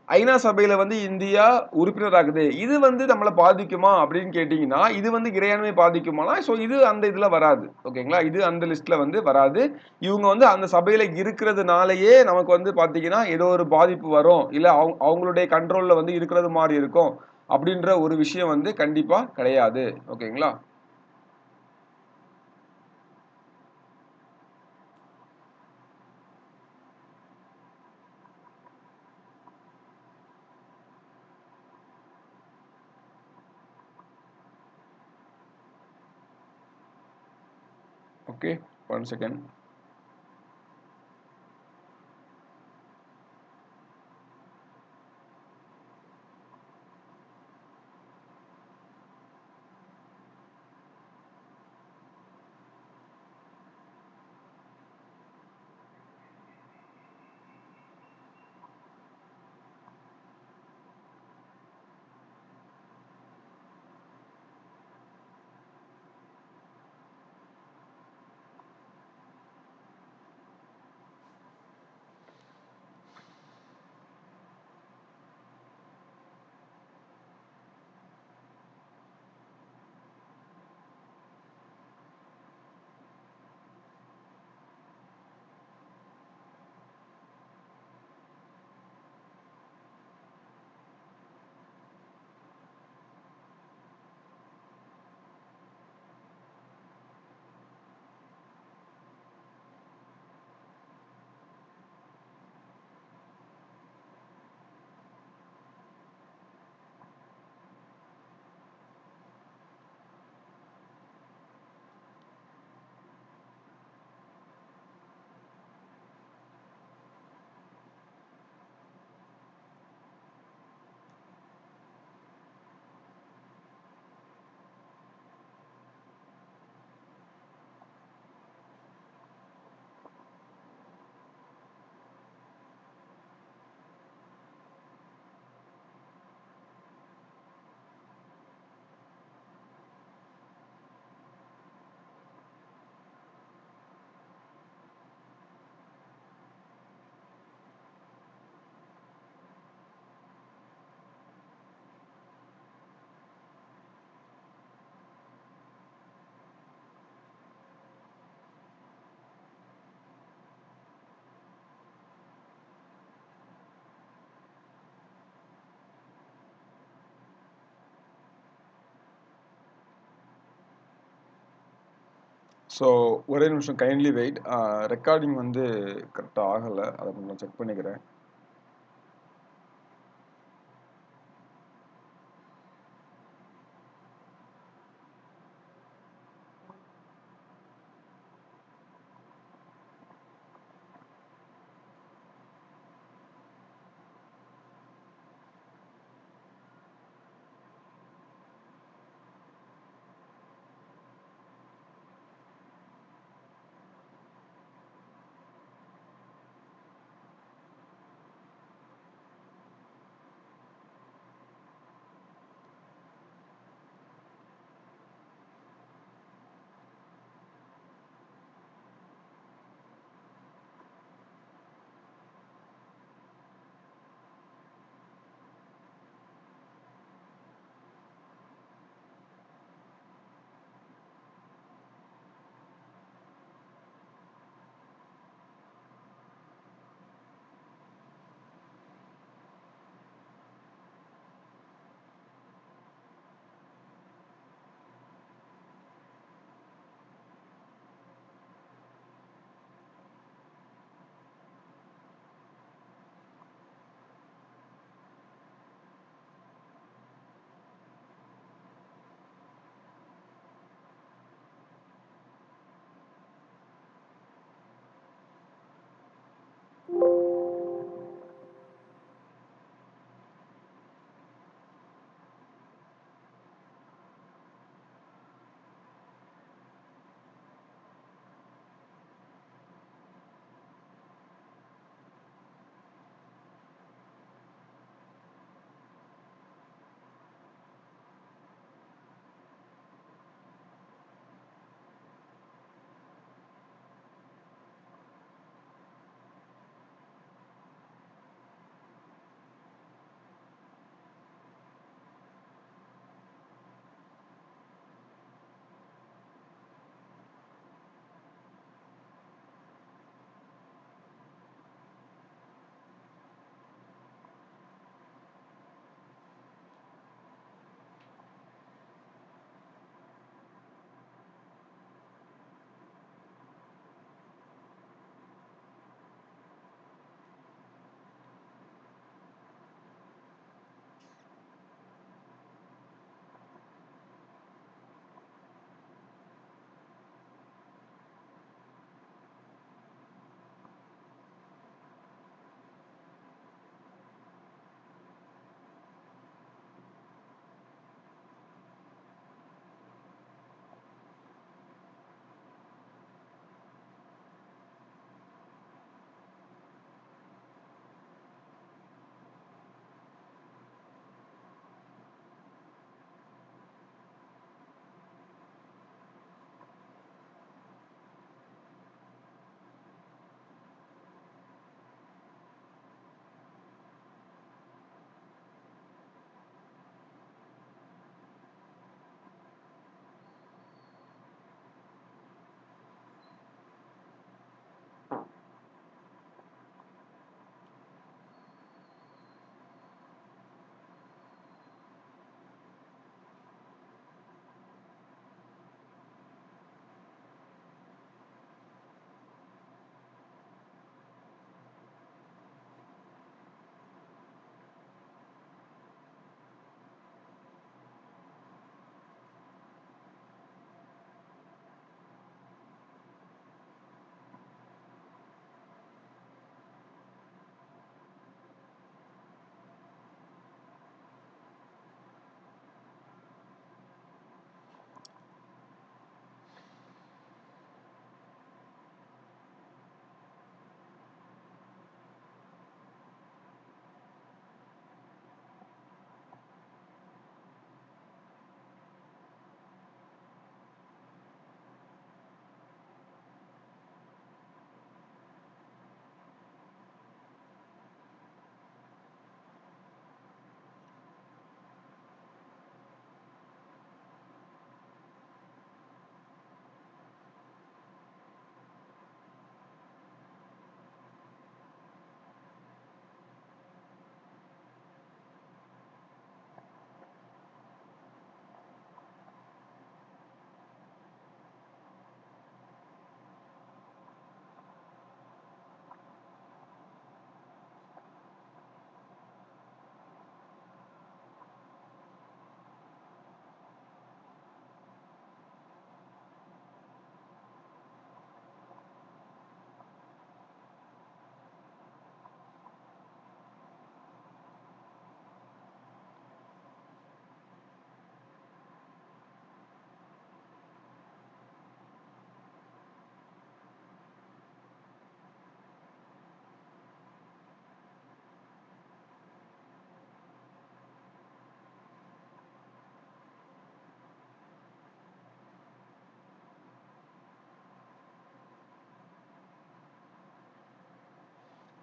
ஐநா சபையில வந்து இந்தியா உறுப்பினரா இருக்குது. இது வந்து நம்மள பாதிக்குமா அப்படின்னு கேட்டீங்கன்னா, இது வந்து இறையாண்மை பாதிக்குமானா, ஸோ இது அந்த இதுல வராது. ஓகேங்களா? இது அந்த லிஸ்ட்ல வந்து வராது. இவங்க வந்து அந்த சபையில இருக்கிறதுனாலயே நமக்கு வந்து பார்த்தீங்கன்னா, ஏதோ ஒரு பாதிப்பு வரும். இல்ல அவங்களுடைய கண்ட்ரோல்ல வந்து இருக்கிறது மாரி இருக்கும். அப்படின்ற ஒரு விஷயம் வந்து கண்டிப்பா கிடையாது. ஓகேங்களா? ஓகே. 1 செகண்ட். ஸோ ஒரே நிமிஷம் கைண்ட்லி வெயிட். ரெக்கார்டிங் வந்து கரெக்டாக ஆகலை, அதை கொஞ்சம் செக் பண்ணிக்கிறேன்.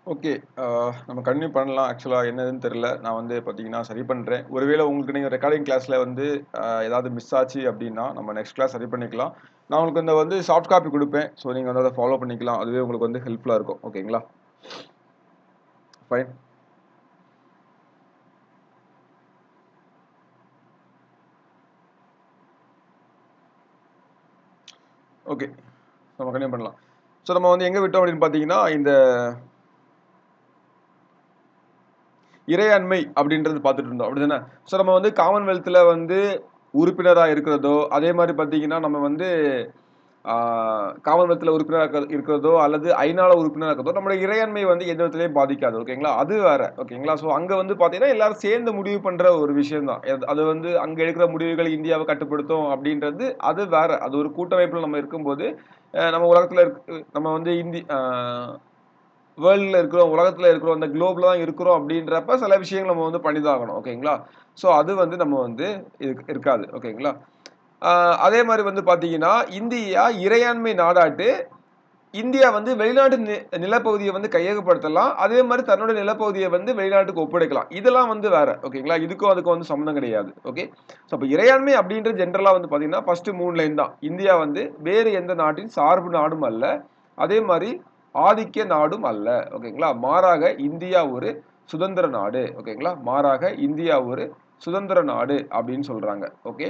ஓகே. நம்ம கன்டின்யூ பண்ணலாம். ஆக்சுவலா என்னதுன்னு தெரியல. நான் வந்து பார்த்தீங்கன்னா சரி பண்றேன். ஒருவேளை உங்களுக்கு நீங்க ரெக்கார்டிங் கிளாஸ்ல வந்து ஏதாவது மிஸ் ஆச்சு அப்டின்னா, நம்ம நெக்ஸ்ட் கிளாஸ் சரி பண்ணிக்கலாம். நான் உங்களுக்கு இந்த வந்து சாஃப்ட் காப்பி குடுப்பேன். ஸோ நீங்க வந்து அத ஃபாலோ பண்ணிக்கலாம். அதுவே உங்களுக்கு வந்து ஹெல்ப்ஃபுல்லா இருக்கும். ஓகேங்களா? ஃபைன். ஓகே. நம்ம கன்டின்யூ பண்ணலாம். ஸோ நம்ம வந்து எங்க விட்டோம் அப்டின்னு பார்த்தீங்கன்னா, இந்த இறையாண்மை அப்படின்றது பார்த்துட்டு இருந்தோம். அப்படிதானே? ஸோ நம்ம வந்து காமன்வெல்த்ல வந்து உறுப்பினரா இருக்கிறதோ, அதே மாரி பார்த்தீங்கன்னா, நம்ம வந்து ஆ காமன்வெல்த்ல உறுப்பினரா இருக்கிறதோ, அல்லது ஐநால உறுப்பினரா இருக்கிறதோ, நம்முடைய இறையாண்மை வந்து எந்த விதத்திலயும் பாதிக்காது. ஓகேங்களா? அது வேற. ஓகேங்களா? ஸோ அங்க வந்து பார்த்தீங்கன்னா, எல்லாரும் சேர்ந்து முடிவு பண்ற ஒரு விஷயம் தான். அது வந்து அங்க எடுக்கிற முடிவுகள் இந்தியாவ கட்டுப்படுத்தும் அப்படின்றது, அது வேற. அது ஒரு கூட்டமைப்புல நம்ம இருக்கும்போது, நம்ம உலகத்துல நம்ம வந்து வேர்ல்டுல இருக்கிறோம், உலகத்துல இருக்கிறோம், இந்த குளோப்ல தான் இருக்கிறோம் அப்படின்றப்ப சில விஷயங்கள் நம்ம வந்து பண்ணிதான் ஆகணும். ஓகேங்களா? ஸோ அது வந்து நம்ம வந்து இருக்காது. ஓகேங்களா? அதே மாரி வந்து பார்த்தீங்கன்னா, இந்தியா இறையாண்மை நாடாட்டு, இந்தியா வந்து வெளிநாட்டு நிலப்பகுதிய வந்து கையகப்படுத்தலாம். அதே மாரி தன்னோட நிலப்பகுதிய வந்து வெளிநாட்டுக்கு ஒப்படைக்கலாம். இதெல்லாம் வந்து வேற. ஓகேங்களா? இதுக்கும் அதுக்கும் வந்து சம்மந்தம் கிடையாது. ஓகே. ஸோ அப்ப இறையாண்மை அப்படின்றது ஜெனரலா வந்து பார்த்தீங்கன்னா, ஃபர்ஸ்ட் 3 லைன் தான். இந்தியா வந்து வேறு எந்த நாட்டின் சார்பு நாடும் அல்ல. அதே மாரி ஆதிக்க நாடும் அல்ல. ஓகேங்களா? மாறாக இந்தியா ஒரு சுதந்திர நாடு. ஓகேங்களா? மாறாக இந்தியா ஒரு சுதந்திர நாடு அப்படின்னு சொல்றாங்க. ஓகே.